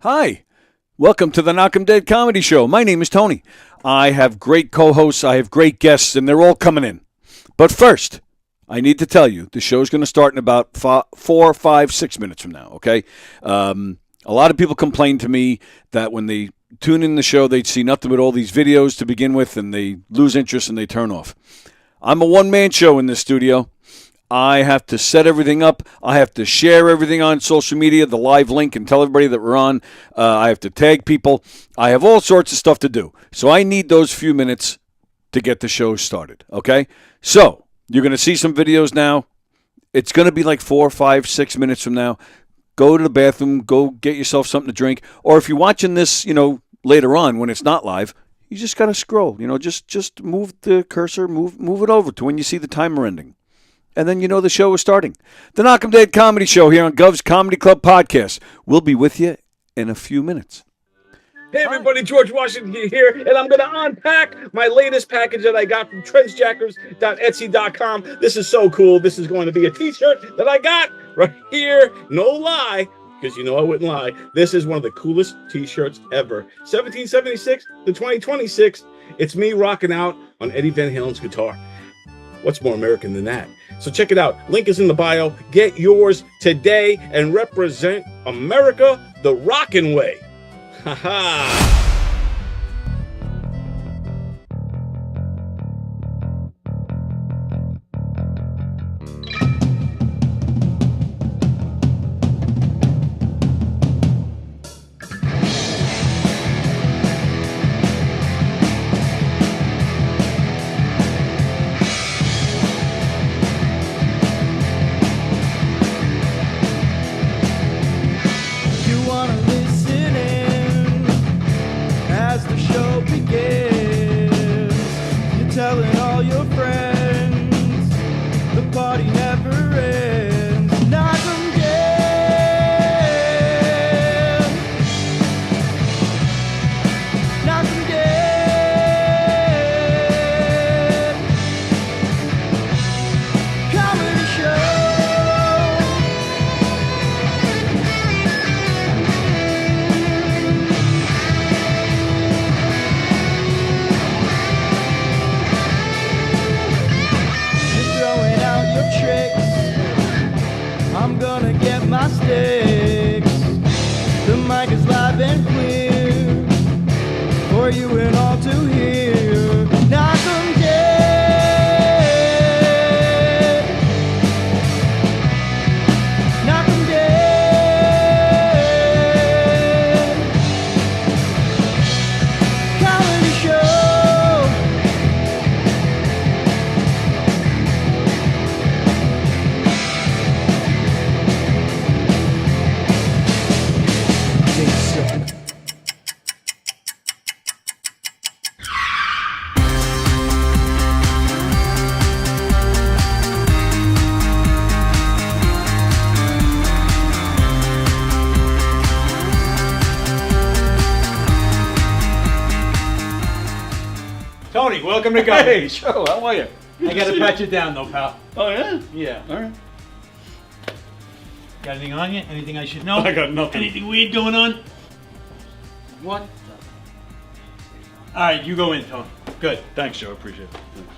Hi, welcome to the Knock 'em Dead Comedy Show. My name is Tony. I have great co-hosts, I have great guests, and they're all coming in. But first, I need to tell you, the show's going to start in about 4, 5, 6 minutes from now, okay? A lot of people complain to me that when they tune in the show, they see nothing but all these videos to begin with, and they lose interest and they turn off. I'm a one-man show in this studio. I have to set everything up. I have to share everything on social media, the live link, and tell everybody that we're on. I have to tag people. I have all sorts of stuff to do. So I need those few minutes to get the show started, okay? So you're going to see some videos now. It's going to be like 4, 5, 6 minutes from now. Go to the bathroom. Go get yourself something to drink. Or if you're watching this, later on when it's not live, you just got to scroll. Just move the cursor, move it over to when you see the timer ending. And then the show is starting. The Knock 'em Dead Comedy Show here on Gov's Comedy Club Podcast. We'll be with you in a few minutes. Hey everybody, George Washington here, and I'm going to unpack my latest package that I got from trenchjackers.etsy.com. This is so cool. This is going to be a t-shirt that I got right here. No lie, because I wouldn't lie. This is one of the coolest t-shirts ever. 1776 to 2026. It's me rocking out on Eddie Van Halen's guitar. What's more American than that? So check it out. Link is in the bio. Get yours today and represent America the rockin' way. Ha ha. Tony, welcome to Go. Hey, Joe, how are you? I gotta pat you down though, pal. Oh, yeah? Yeah. All right. Got anything on you? Anything I should know? I got nothing. Anything weird going on? What? Alright, you go in, Tony. Good. Thanks, Joe. Appreciate it. Thanks.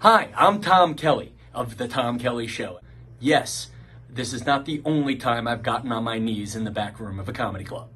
Hi, I'm Tom Kelly of The Tom Kelly Show. Yes, this is not the only time I've gotten on my knees in the back room of a comedy club.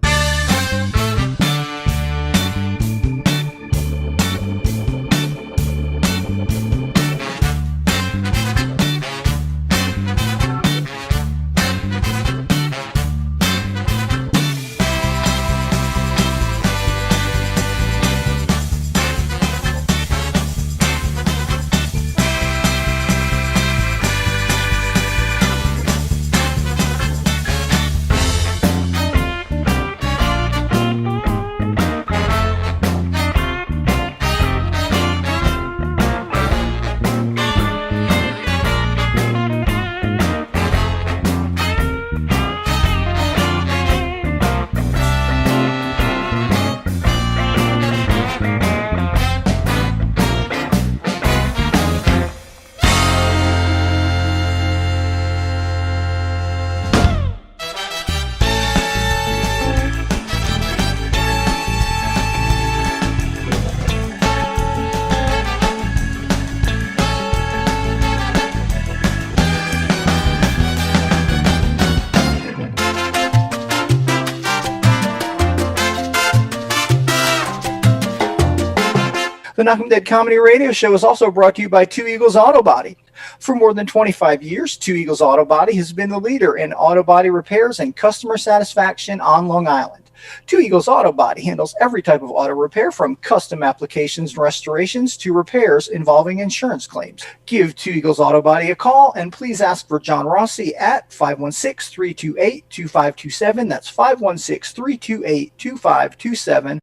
The Knock 'em Dead Comedy Radio Show is also brought to you by Two Eagles Auto Body. For more than 25 years, Two Eagles Auto Body has been the leader in auto body repairs and customer satisfaction on Long Island. Two Eagles Auto Body handles every type of auto repair, from custom applications and restorations to repairs involving insurance claims. Give Two Eagles Auto Body a call and please ask for John Rossi at 516-328-2527. That's 516-328-2527.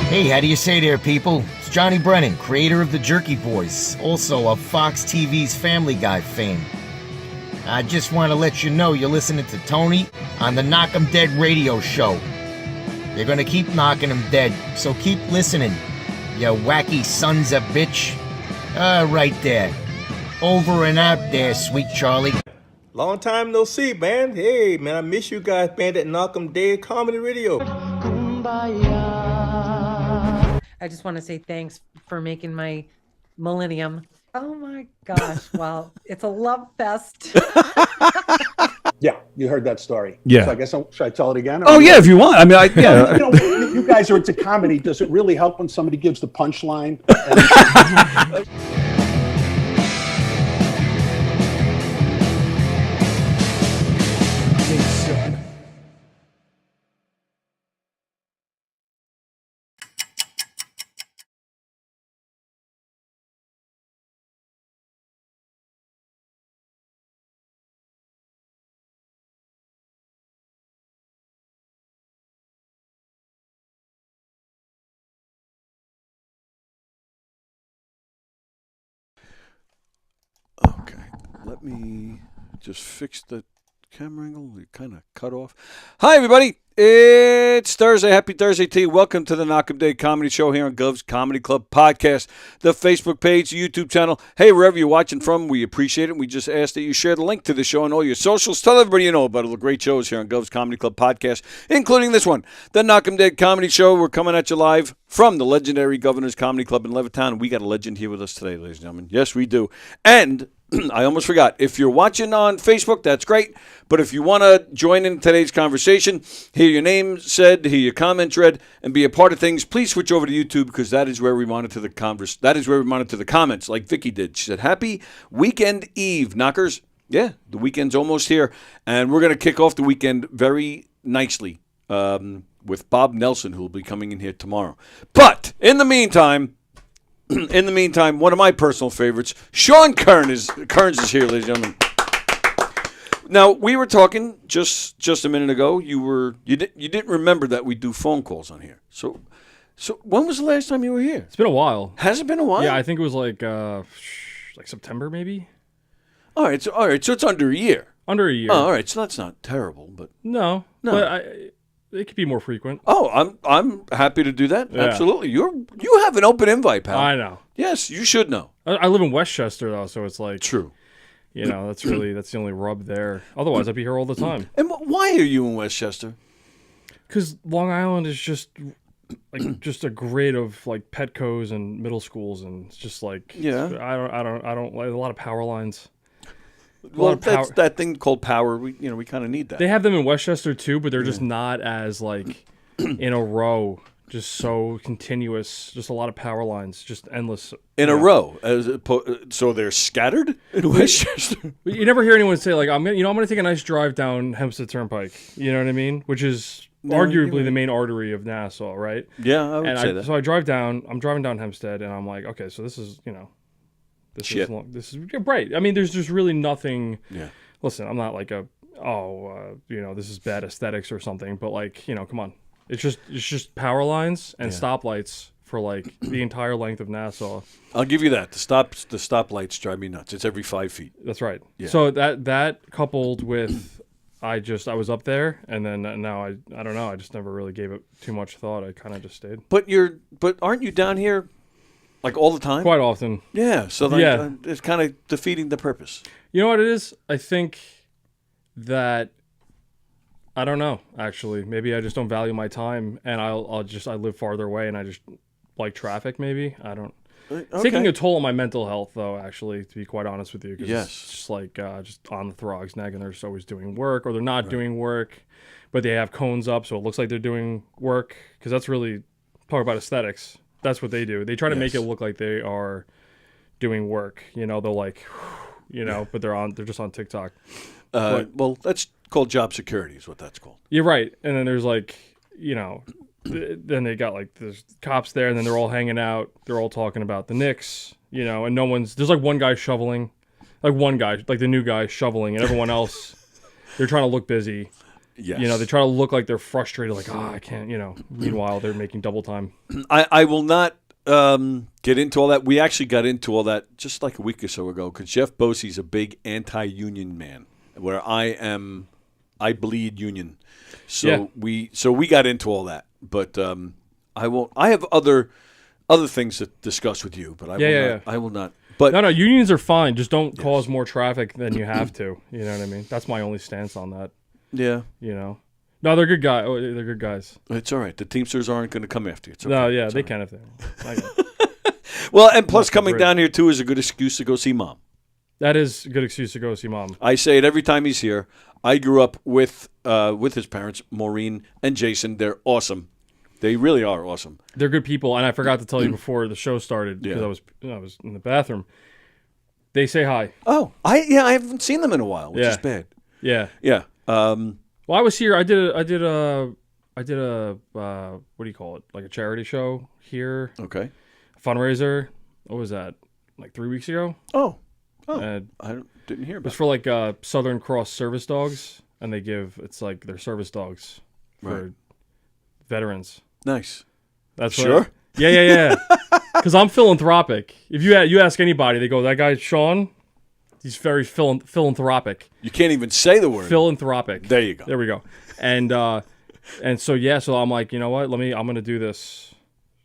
Hey, how do you say there, people? It's Johnny Brennan, creator of the Jerky Boys, also of Fox TV's Family Guy fame. I just want to let you know you're listening to Tony on the Knock 'em Dead radio show. They're gonna keep knocking 'em dead, so keep listening, you wacky sons of bitch. Right there. Over and out there, sweet Charlie. Long time no see, man. Hey, man, I miss you guys, man, at Knock 'em Dead Comedy Radio. I just want to say thanks for making my millennium. Oh my gosh. Well, it's a love fest. Yeah, you heard that story. Yeah. So I guess, should I tell it again? Oh, yeah, if you want. I mean, yeah. You know, you guys are into comedy. Does it really help when somebody gives the punchline? Okay, let me just fix the camera angle. You kind of cut off. Hi, everybody. It's Thursday. Happy Thursday to you. Welcome to the Knock 'em Dead Comedy Show here on Gov's Comedy Club Podcast, the Facebook page, the YouTube channel. Hey, wherever you're watching from, we appreciate it. We just ask that you share the link to the show on all your socials. Tell everybody you know about all the great shows here on Gov's Comedy Club Podcast, including this one, the Knock 'em Dead Comedy Show. We're coming at you live from the legendary Governor's Comedy Club in Levittown. We got a legend here with us today, ladies and gentlemen. Yes, we do. And I almost forgot. If you're watching on Facebook, that's great. But if you want to join in today's conversation, hear your name said, hear your comments read, and be a part of things, please switch over to YouTube, because that is where we monitor the comments, like Vicky did. She said, "Happy weekend eve, knockers." Yeah, the weekend's almost here, and we're going to kick off the weekend very nicely with Bob Nelson, who will be coming in here tomorrow. But in the meantime, one of my personal favorites, Sean Kearns is here, ladies and gentlemen. Now, we were talking just a minute ago. You didn't remember that we do phone calls on here. So when was the last time you were here? It's been a while. Has it been a while? Yeah, I think it was like September maybe. All right. So it's under a year. Under a year. Oh, all right. So that's not terrible, but no. But it could be more frequent. Oh, I'm happy to do that. Yeah. Absolutely. You have an open invite, pal. I know. Yes, you should know. I live in Westchester though, so it's like true. You know, that's the only rub there. Otherwise, I'd be here all the time. And why are you in Westchester? Because Long Island is just just a grid of like Petcos and middle schools, and it's just like I don't like a lot of power lines. Well, that's that thing called power. We kind of need that. They have them in Westchester too, but they're just not as like in a row, just so continuous. Just a lot of power lines, just endless in a row. So they're scattered in Westchester. You never hear anyone say like I'm gonna take a nice drive down Hempstead Turnpike. You know what I mean? Which is arguably the main artery of Nassau, right? Yeah, I would say that. So I drive down. I'm driving down Hempstead, and I'm like, okay, so this is This is right. I mean, there's just really nothing. Yeah. Listen, I'm not like this is bad aesthetics or something, but like, come on. It's just power lines and stoplights for like the entire length of Nassau. I'll give you that. The stoplights drive me nuts. It's every 5 feet. That's right. Yeah. So that coupled with I was up there, and then now I don't know. I just never really gave it too much thought. I kind of just stayed. But aren't you down here? Like all the time? Quite often. Yeah, so it's kind of defeating the purpose. You know what it is? I think that, I don't know, actually. Maybe I just don't value my time, and I live farther away, and I just like traffic. Maybe I don't. It's Okay. taking a toll on my mental health, though. Actually, to be quite honest with you, 'cause Yes. it's just like just on the throg's neck, and they're just always doing work, or they're not doing work, but they have cones up, so it looks like they're doing work. Because that's really talk about aesthetics. That's what they do. They try to make it look like they are doing work. You know, they're like, but they're just on TikTok. Well, that's called job security, is what that's called. You're right. And then there's like, then they got like there's cops there, and then they're all hanging out. They're all talking about the Knicks, and there's like one guy shoveling, like one guy, like the new guy shoveling, and everyone else, they're trying to look busy. Yes. They try to look like they're frustrated, like, I can't, Meanwhile, they're making double time. I will not get into all that. We actually got into all that just like a week or so ago because Jeff Bosey's a big anti-union man, where I bleed union. So we got into all that. But I won't. I have other things to discuss with you, but I will not. But no, unions are fine. Just don't cause more traffic than you have to. You know what I mean? That's my only stance on that. Yeah. No, they're good guys. Oh, they're good guys. It's all right. The Teamsters aren't going to come after you. It's okay. No, yeah, It's they all can if they. Well, and plus coming down here too is a good excuse to go see Mom. That is a good excuse to go see Mom. I say it every time he's here. I grew up with his parents, Maureen and Jason. They're awesome. They really are awesome. They're good people, and I forgot to tell you before the show started because I was in the bathroom. They say hi. Oh, I haven't seen them in a while, which is bad. Yeah. Yeah. Well, I was here. I did a what do you call it? Like a charity show here. Okay. A fundraiser. What was that? Like 3 weeks ago? Oh. I didn't hear about it. It's for like Southern Cross service dogs, and it's like they're service dogs for veterans. Nice. That's sure. Yeah. Because I'm philanthropic. If you ask anybody, they go, "That guy Sean, he's very philanthropic." You can't even say the word philanthropic. There you go. There we go. And so I'm like, you know what? I'm gonna do this.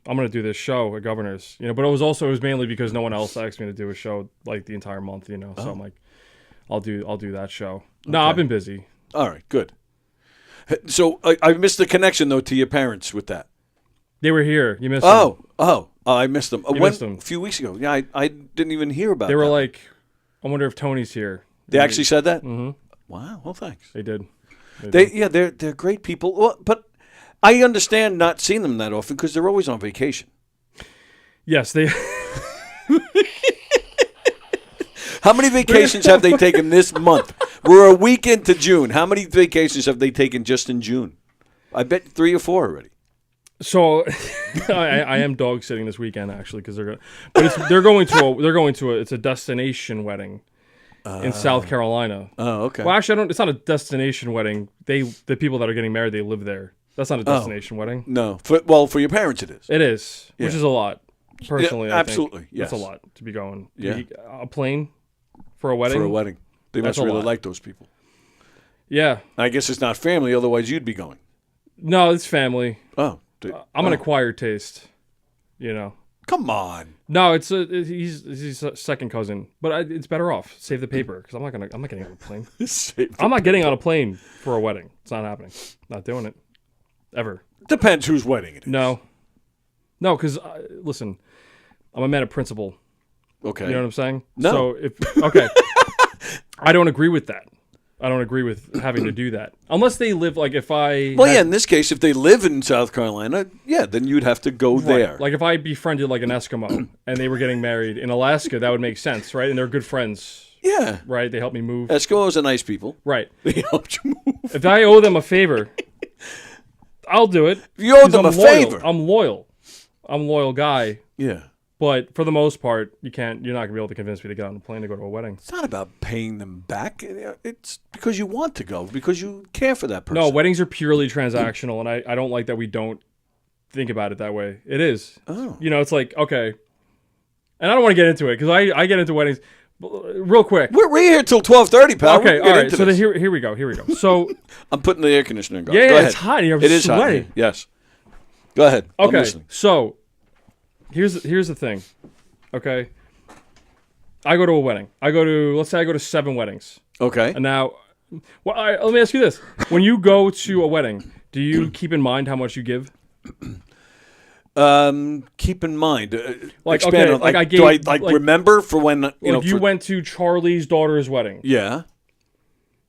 I'm gonna do this show at Governor's. But it was mainly because no one else asked me to do a show like the entire month. So I'm like, I'll do that show. No, I've been busy. All right, good. So I missed the connection though to your parents with that. They were here. You missed them. Oh, I missed them. Missed them. A few weeks ago. Yeah, I didn't even hear about. They were like, I wonder if Tony's here. They actually said that. Mm-hmm. Wow. Well, thanks. They did. They're great people. Well, but I understand not seeing them that often because they're always on vacation. Yes, they. How many vacations have they taken this month? We're a week into June. How many vacations have they taken just in June? I bet 3 or 4 already. So, I am dog sitting this weekend actually because they're going to it's a destination wedding in South Carolina. Oh, okay. Well, actually, it's not a destination wedding. The people that are getting married, they live there. That's not a destination wedding. No, for your parents it is. It is, which is a lot. Personally, yeah, absolutely, yes, that's a lot to be going. Yeah, a plane for a wedding. For a wedding, they must really like those people. Yeah, I guess it's not family. Otherwise, you'd be going. No, it's family. Oh. I'm an acquired taste, Come on. No, he's a second cousin, but it's better off. Save the paper because I'm not getting on a plane. I'm not getting on a plane for a wedding. It's not happening. Not doing it. Ever. Depends whose wedding it is. No, because listen, I'm a man of principle. Okay. You know what I'm saying? No. So I don't agree with that. I don't agree with having to do that. Unless they live, like if I... Well, in this case, if they live in South Carolina, then you'd have to go there. Like if I befriended like an Eskimo and they were getting married in Alaska, that would make sense, right? And they're good friends. Yeah. Right? They help me move. Eskimos are nice people. Right. They helped you move. If I owe them a favor, I'll do it. If you owe them a favor. I'm loyal. I'm a loyal guy. Yeah. But for the most part, you're not going to be able to convince me to get on a plane to go to a wedding. It's not about paying them back. It's because you want to go, because you care for that person. No, weddings are purely transactional, and I don't like that we don't think about it that way. It is. Oh. It's like, okay. And I don't want to get into it, because I get into weddings real quick. We're here till 12:30, pal. Okay, all right. So here we go. So I'm putting the air conditioner on. Yeah, go ahead. it's hot. It is hot. Yes. Go ahead. Okay. I'm listening. So here's the thing. Okay. I go to a wedding. Let's say I go to 7 weddings. Okay. And now, let me ask you this. When you go to a wedding, do you keep in mind how much you give? Keep in mind, Like, expand okay, on, like I do I gave- like- remember for when You went to Charlie's daughter's wedding. Yeah.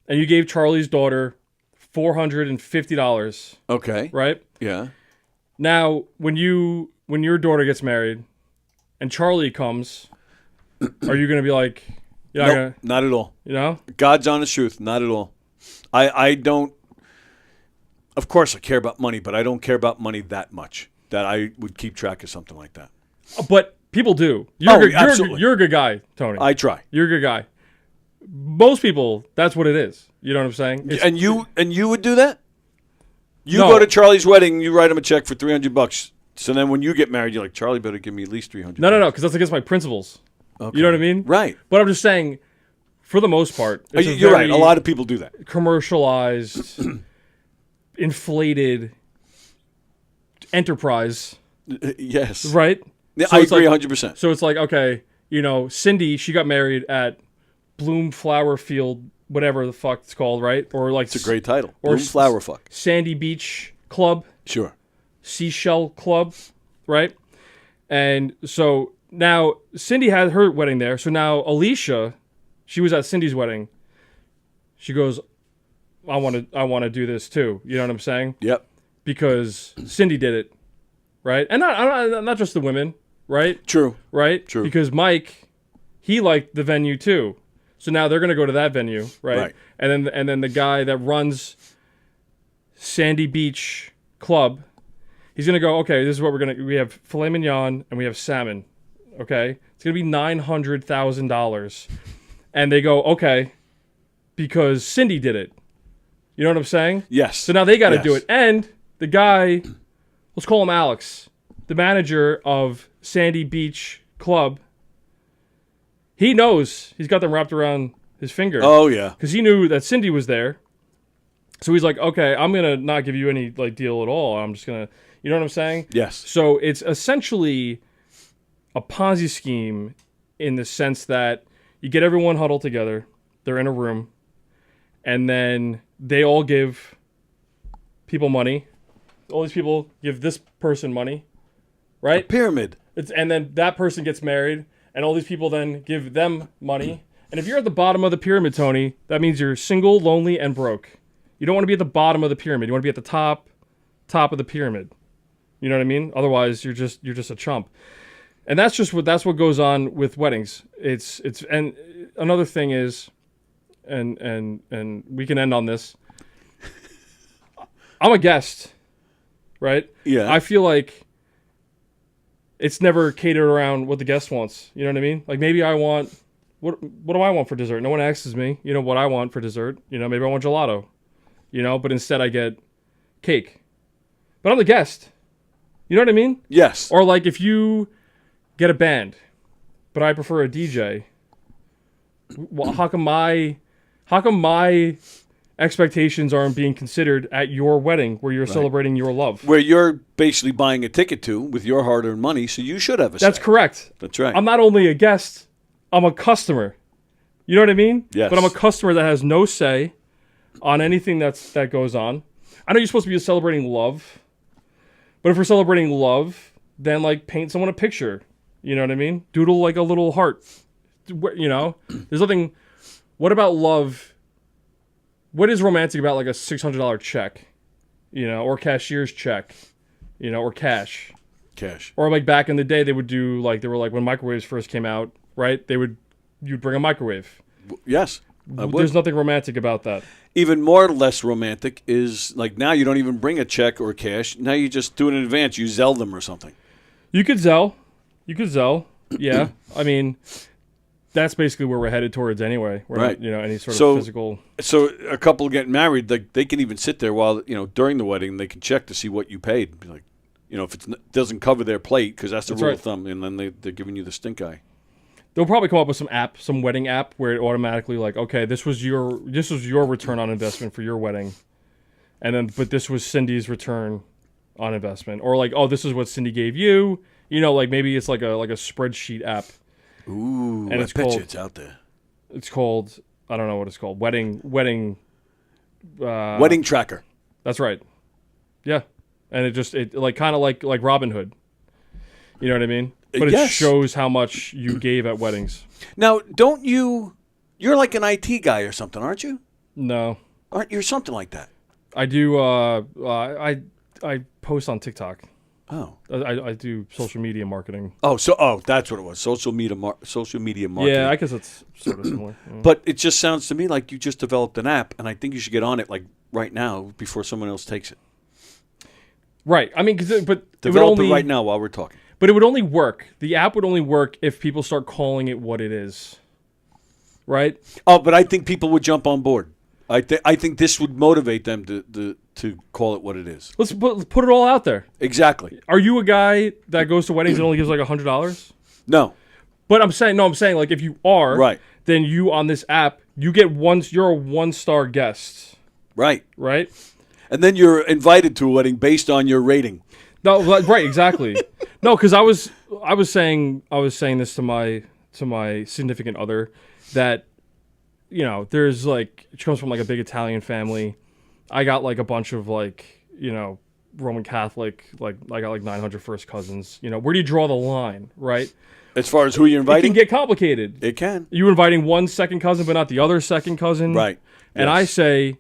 And you gave Charlie's daughter $450. Okay. Right? Yeah. Now, when your daughter gets married and Charlie comes, are you going to be like, yeah, Nope, not at all. You know? God's honest truth, not at all. I don't. Of course, I care about money, but I don't care about money that much that I would keep track of something like that. But people do. You're Absolutely. You're a good guy, Tony. I try. You're a good guy. Most people, that's what it is. You know what I'm saying? And you would do that? You No. go to Charlie's wedding, you write him a check for $300. So then when you get married, you're like, Charlie better give me at least $300. No, because that's against my principles. Okay. You know what I mean? Right. But I'm just saying, for the most part, it's You're right. A lot of people do that. Commercialized, inflated enterprise. Yes. Right? Yeah, So I it's agree like- 100%. So it's like, okay, Cindy, she got married at Bloom Flower Field, whatever the fuck it's called, right? Or like It's a great title. Or Bloom Flower Fuck. Sandy Beach Club. Sure. Seashell Club, right? And so now Cindy had her wedding there. So now Alicia, she was at Cindy's wedding. She goes, I want to do this too. You know what I'm saying? Yep. Because Cindy did it, right? And not just the women, right? True. Right? True. Because Mike, he liked the venue too. So now they're gonna go to that venue, right? Right. And then the guy that runs Sandy Beach Club, he's gonna go, okay, this is what we have filet mignon and we have salmon. Okay? It's gonna be $900,000. And they go, okay, because Cindy did it. You know what I'm saying? Yes. So now they gotta Yes. do it. And the guy, let's call him Alex, the manager of Sandy Beach Club, he knows he's got them wrapped around his finger. Oh, yeah. Because he knew that Cindy was there. So he's like, okay, I'm going to not give you any deal at all. I'm just going to, you know what I'm saying? Yes. So it's essentially a Ponzi scheme in the sense that you get everyone huddled together. They're in a room. And then they all give people money. All these people give this person money. Right? A pyramid. And then that person gets married. And all these people then give them money. And if you're at the bottom of the pyramid, Tony, that means you're single, lonely, and broke. You don't want to be at the bottom of the pyramid. You want to be at the top of the pyramid. You know what I mean? Otherwise, you're just a chump. And that's what goes on with weddings. It's and another thing is, and we can end on this. I'm a guest, right? Yeah. I feel like it's never catered around what the guest wants. You know what I mean? Like maybe I want what do I want for dessert? No one asks me, what I want for dessert. Maybe I want gelato. But instead I get cake. But I'm the guest. You know what I mean? Yes. Or like if you get a band, but I prefer a DJ. Well, how come my expectations aren't being considered at your wedding where you're celebrating your love? Where you're basically buying a ticket to with your hard-earned money, so you should have a That's say. correct. That's right. I'm not only a guest, I'm a customer. You know what I mean? Yes. But I'm a customer that has no say on anything that goes on. I know you're supposed to be celebrating love, but if we're celebrating love, then paint someone a picture. You know what I mean? Doodle a little heart. There's nothing. What about love? What is romantic about a $600 check, or cashier's check, or cash? Cash. Or back in the day, they would do they were when microwaves first came out, right? You'd bring a microwave. Yes. I would. There's nothing romantic about that. Even more less romantic is now you don't even bring a check or cash. Now you just do it in advance. You Zelle them or something. You could Zelle. Yeah. I mean, that's basically where we're headed towards anyway. We're Right. not, any sort of physical. So a couple getting married, they can even sit there while during the wedding. They can check to see what you paid. Be like, if it doesn't cover their plate, because that's the rule of thumb, and then they're giving you the stink eye. They'll probably come up with some wedding app where it automatically okay, this was your return on investment for your wedding, but this was Cindy's return on investment, or oh, this is what Cindy gave you. Maybe it's like a spreadsheet app. Ooh, and I bet you it's out there. It's called, I don't know what it's called, wedding wedding tracker. That's right. Yeah, and it kind of like Robin Hood. You know what I mean? But Yes. it shows how much you gave at weddings. Now, don't you? You're like an IT guy or something, aren't you? No, Aren't you something like that? I do. I post on TikTok. Oh. I do social media marketing. Oh, that's what it was. Social media marketing. Yeah, I guess it's sort of similar. Yeah. But it just sounds to me like you just developed an app, and I think you should get on it like right now before someone else takes it. Right. I mean, but it would Develop only it right now while we're talking. But it would only work. The app would only work if people start calling it what it is. Right? Oh, but I think people would jump on board. I think this would motivate them to call it what it is. Let's put it all out there. Exactly. Are you a guy that goes to weddings and only gives like $100? No. But I'm saying like if you are, right, then you on this app, you're a 1-star guest. Right. Right? And then you're invited to a wedding based on your rating. No, right, exactly. No, because I was saying this to my significant other that, you know, there's like, she comes from like a big Italian family. I got like a bunch of like, you know, Roman Catholic, like I got like 900 first cousins. You know, where do you draw the line, right? As far as who you're inviting? It can get complicated. It can. You're inviting one second cousin, but not the other second cousin. Right. And Yes. I say,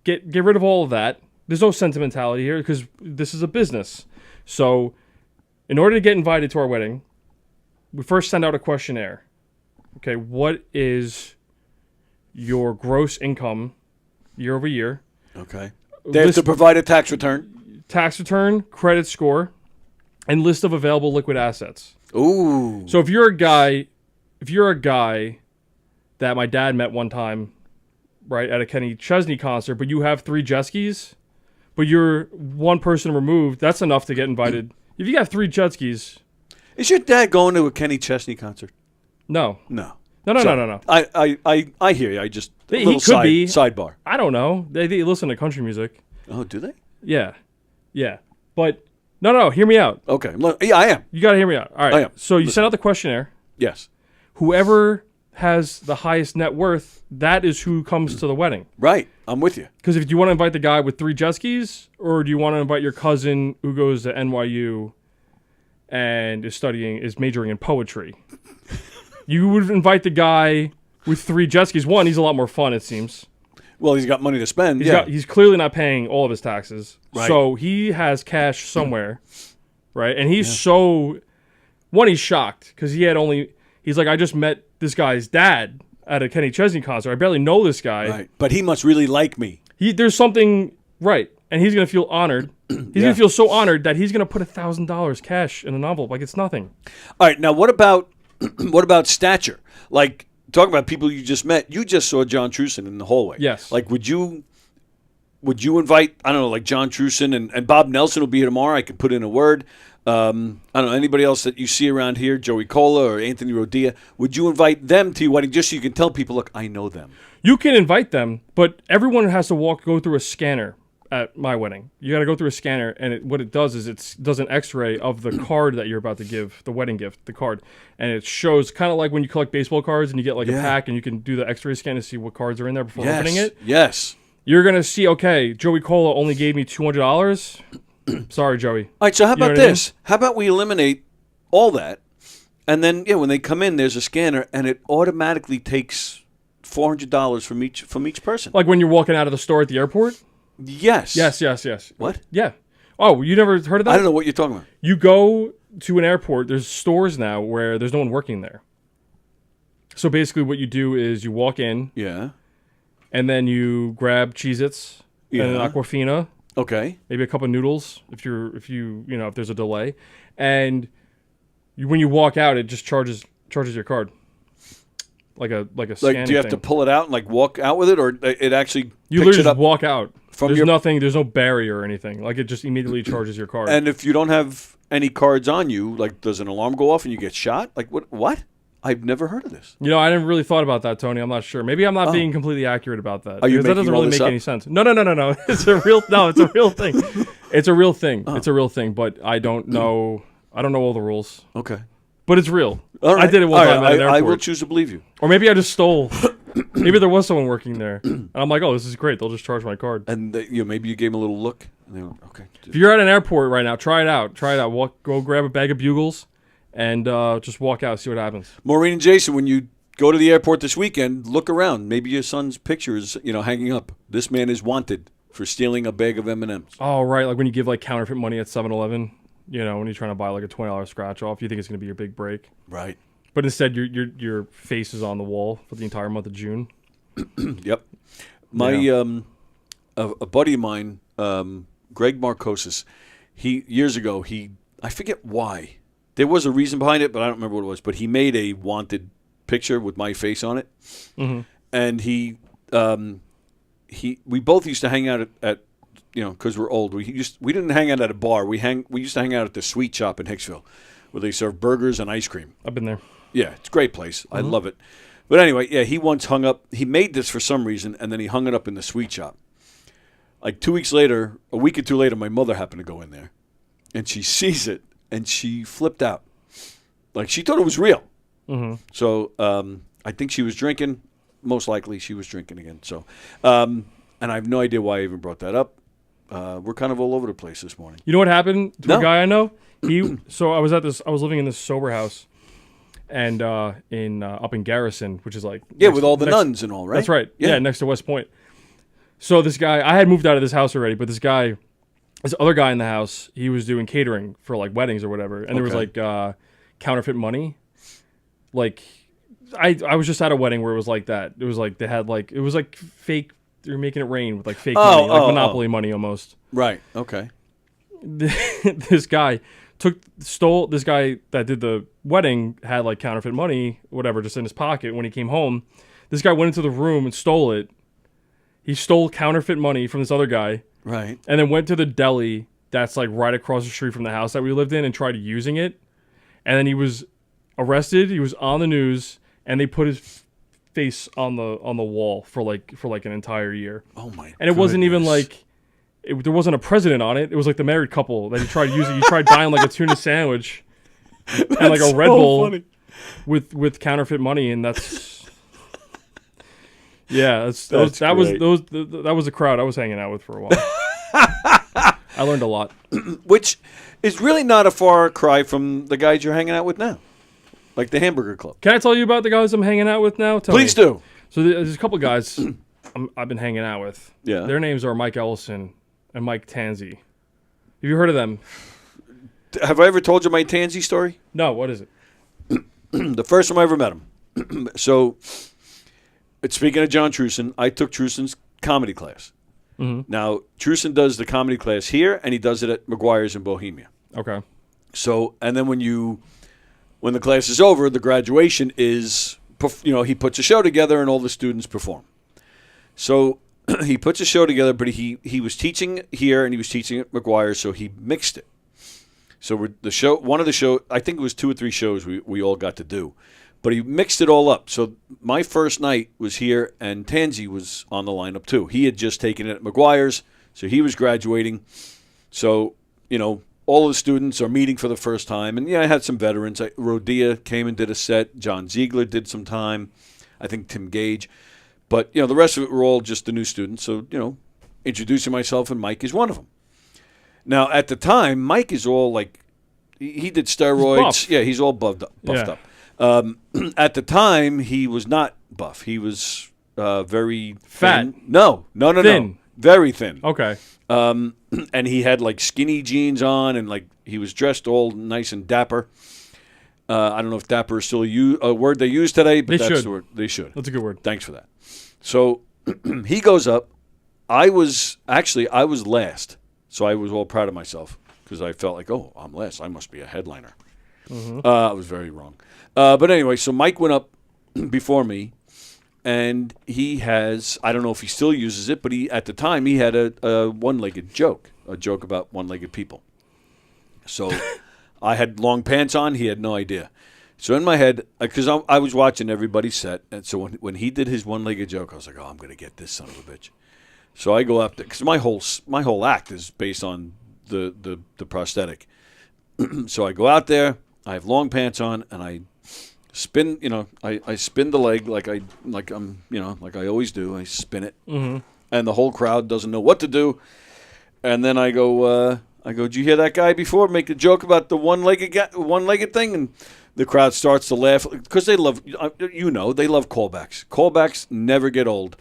get rid of all of that. There's no sentimentality here because this is a business. So, in order to get invited to our wedding, we first send out a questionnaire. Okay, what is your gross income year over year? Okay. They have to provide a tax return. Tax return, credit score, and list of available liquid assets. Ooh. So if you're a guy that my dad met one time, right, at a Kenny Chesney concert, but you have 3 jet skis, but you're one person removed, that's enough to get invited. If you have 3 jet skis. Is your dad going to a Kenny Chesney concert? No. No. No. I hear you. I just a He little could be. sidebar. I don't know. They listen to country music. Oh, do they? Yeah. But no, hear me out. Okay. Yeah, I am. You got to hear me out. All right. I am. So you send out the questionnaire. Yes. Whoever has the highest net worth, that is who comes to the wedding. Right. I'm with you. Because if you want to invite the guy with 3 jet skis, or do you want to invite your cousin who goes to NYU and is majoring in poetry? You would invite the guy with 3 jet skis. One, he's a lot more fun, it seems. Well, he's got money to spend. He's clearly not paying all of his taxes. Right. So he has cash somewhere, right? And he's he's shocked because he's like, I just met this guy's dad at a Kenny Chesney concert. I barely know this guy. Right. But he must really like me. There's something right. And he's going to feel honored. He's going to feel so honored that he's going to put $1,000 cash in an envelope like it's nothing. All right. Now, what about stature? Like, talking about people you just met. You just saw John Truson in the hallway. Yes. Like, would you invite, I don't know, like John Truson and Bob Nelson will be here tomorrow. I could put in a word. I don't know, anybody else that you see around here, Joey Cola or Anthony Rodia, would you invite them to your wedding just so you can tell people, look, I know them? You can invite them, but everyone has to go through a scanner at my wedding. You got to go through a scanner, and what it does is it does an x-ray of the card that you're about to give, the wedding gift, the card. And it shows kind of like when you collect baseball cards and you get like a pack and you can do the x-ray scan to see what cards are in there before opening it. Yes. You're going to see, okay, Joey Cola only gave me $200. Sorry, Joey. All right, so how You know about what I this? How about we eliminate all that, and then, when they come in, there's a scanner, and it automatically takes $400 from each person. Like when you're walking out of the store at the airport? Yes. Yes. What? Yeah. Oh, you never heard of that? I don't know what you're talking about. You go to an airport, there's stores now where there's no one working there. So basically what you do is you walk in. Yeah. And then you grab Cheez-Its and an Aquafina. Okay. Maybe a cup of noodles if there's a delay. And when you walk out, it just charges your card. Like a scanning do you have thing. to pull it out and like walk out with it, or it actually you picks literally it up just walk out? from There's no barrier or anything. Like it just immediately charges your card. And if you don't have any cards on you, like does an alarm go off and you get shot? Like what? I've never heard of this. I didn't really thought about that, Tony. I'm not sure. Maybe I'm not being completely accurate about that. Are you because that doesn't really make any sense. No. It's a real thing. It's a real thing. It's a real thing. But I don't know all the rules. Okay. But it's real. All right. I did it one time at an airport. I will choose to believe you. Or maybe I just stole. Maybe there was someone working there, and I'm like, oh, this is great. They'll just charge my card. And maybe you gave them a little look. And they went, okay. If you're at an airport right now, try it out. Go grab a bag of Bugles. and just walk out, see what happens. Maureen and Jason, when you go to the airport this weekend, look around. Maybe your son's picture is, hanging up. This man is wanted for stealing a bag of M&Ms. Oh, right. Like when you give like counterfeit money at 7-Eleven, when you're trying to buy like a $20 scratch off, you think it's going to be your big break. Right. But instead, your face is on the wall for the entire month of June. Yep. My a buddy of mine, Greg Marcosis, years ago, I forget why. There was a reason behind it, but I don't remember what it was. But he made a wanted picture with my face on it, and we both used to hang out at because we're old. We didn't hang out at a bar. We used to hang out at the Sweet Shop in Hicksville, where they serve burgers and ice cream. I've been there. Yeah, it's a great place. I love it. But anyway, yeah, he once hung up. He made this for some reason, and then he hung it up in the Sweet Shop. Like 2 weeks later, a week or two later, my mother happened to go in there, and she sees it, and she flipped out. Like she thought it was real. So I think she was drinking. Most likely, she was drinking again. So, and I have no idea why I even brought that up. We're kind of all over the place this morning. You know what happened to a guy I know? So I was living in this sober house, and up in Garrison, which is like with all the nuns and all, right? That's right. Yeah, next to West Point. So this guy, I had moved out of this house already, but this other guy in the house, he was doing catering for like weddings or whatever, and there was like counterfeit money. Like I was just at a wedding where it was like that. It was like they had like it was like fake. They were making it rain with like fake money, like Monopoly money almost. Right. Okay. This guy stole. This guy that did the wedding had like counterfeit money, whatever, just in his pocket. When he came home, this guy went into the room and stole it. He stole counterfeit money from this other guy. Right. And then went to the deli that's like right across the street from the house that we lived in and tried using it. And then he was arrested. He was on the news, and they put his face on the wall for like an entire year. Oh my! And it wasn't even like there wasn't a president on it. It was like the married couple that he tried using. He tried buying like a tuna sandwich and like a Red Bull with counterfeit money, and that's. Yeah, that was the crowd I was hanging out with for a while. I learned a lot. Which is really not a far cry from the guys you're hanging out with now, like the Hamburger Club. Can I tell you about the guys I'm hanging out with now? Please do. So there's a couple guys I've been hanging out with. Yeah. Their names are Mike Ellison and Mike Tanzi. Have you heard of them? Have I ever told you my Tanzi story? No, what is it? The first time I ever met him. So, speaking of John Truson, I took Truson's comedy class. Now, Truson does the comedy class here, and he does it at McGuire's in Bohemia. Okay. So, and then when the class is over, the graduation is, he puts a show together and all the students perform. So he puts a show together, but he was teaching here and he was teaching at McGuire's, so he mixed it. So one of the show, I think it was 2 or 3 shows we all got to do. But he mixed it all up. So my first night was here, and Tanzi was on the lineup too. He had just taken it at McGuire's, so he was graduating. So, all of the students are meeting for the first time. And, I had some veterans. Rodia came and did a set. John Ziegler did some time. I think Tim Gage. But, the rest of it were all just the new students. So, introducing myself, and Mike is one of them. Now, at the time, Mike is all like, he did steroids. Yeah, he's all buffed up. At the time, he was not buff. He was very fat. Thin. No. Thin. Very thin. Okay. And he had like skinny jeans on, and like he was dressed all nice and dapper. I don't know if dapper is still a word they use today, but that's the word. They should. That's a good word. Thanks for that. So he goes up. I was last, so I was all proud of myself because I felt like, oh, I'm last. I must be a headliner. I was very wrong. But anyway, so Mike went up before me, and he has, I don't know if he still uses it, but at the time he had a one-legged joke, a joke about one-legged people. So I had long pants on, he had no idea. So in my head, because I was watching everybody's set, and so when he did his one-legged joke, I was like, oh, I'm going to get this son of a bitch. So I go up there, because my whole act is based on the prosthetic. So I go out there, I have long pants on, and I spin, I spin the leg like I always do. I spin it, and the whole crowd doesn't know what to do. And then I go I go, did you hear that guy before make a joke about the one-legged thing? And the crowd starts to laugh because they love, they love callbacks. Callbacks never get old.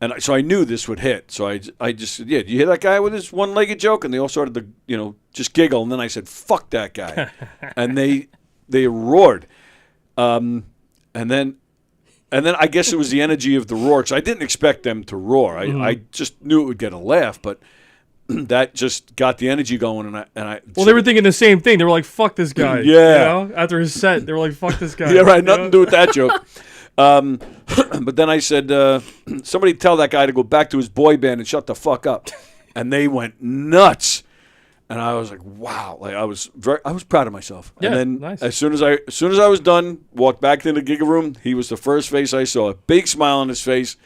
And so I knew this would hit. So I just said, did you hear that guy with his one-legged joke? And they all started to, just giggle. And then I said, fuck that guy. And they roared. And then I guess it was the energy of the roar. So I didn't expect them to roar. I just knew it would get a laugh, but that just got the energy going. Well, they were thinking the same thing. They were like, fuck this guy. Yeah. After his set, they were like, fuck this guy. Yeah, right. Nothing to do with that joke. But then I said, somebody tell that guy to go back to his boy band and shut the fuck up. And they went nuts. And I was like, wow. Like I was proud of myself. Yeah, and then nice. as soon as I was done, walked back into the Giga room, he was the first face I saw. A big smile on his face.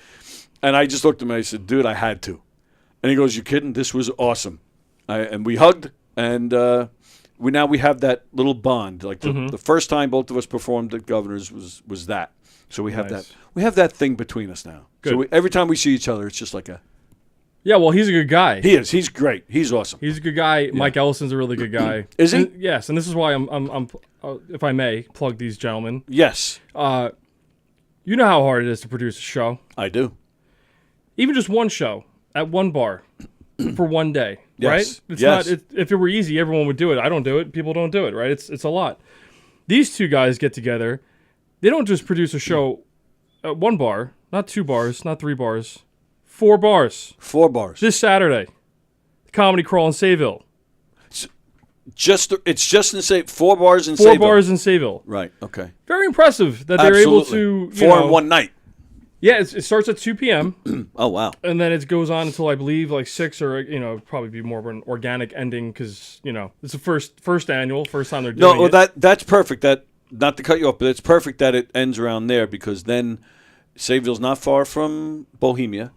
And I just looked at him and I said, dude, I had to. And he goes, you kidding? This was awesome. And we hugged, and we have that little bond. Like the first time both of us performed at Governor's was that. So we have that thing between us now. Good. So every time we see each other, it's just like a. Yeah, well, he's a good guy. He is. He's great. He's awesome. He's a good guy. Yeah. Mike Ellison's a really good guy. Is he? Yes, and this is why I'm if I may plug these gentlemen. Yes. You know how hard it is to produce a show. I do. Even just one show at one bar for one day, yes. right? It's not. If it were easy, everyone would do it. I don't do it. People don't do it, right? It's a lot. These two guys get together. They don't just produce a show at one bar, not 2 bars, not 3 bars, 4 bars. 4 bars. This Saturday, Comedy Crawl in Sayville. It's just in 4 bars in 4 Sayville. bars in Sayville. Right. Okay. Very impressive that they're able to 4 in one night. Yeah, it starts at 2 p.m. Oh, wow. And then it goes on until I believe like 6 or, probably be more of an organic ending because, it's the first annual, first time they're doing it. No, that's perfect. Not to cut you off, but it's perfect that it ends around there because then Sayville's not far from Bohemia.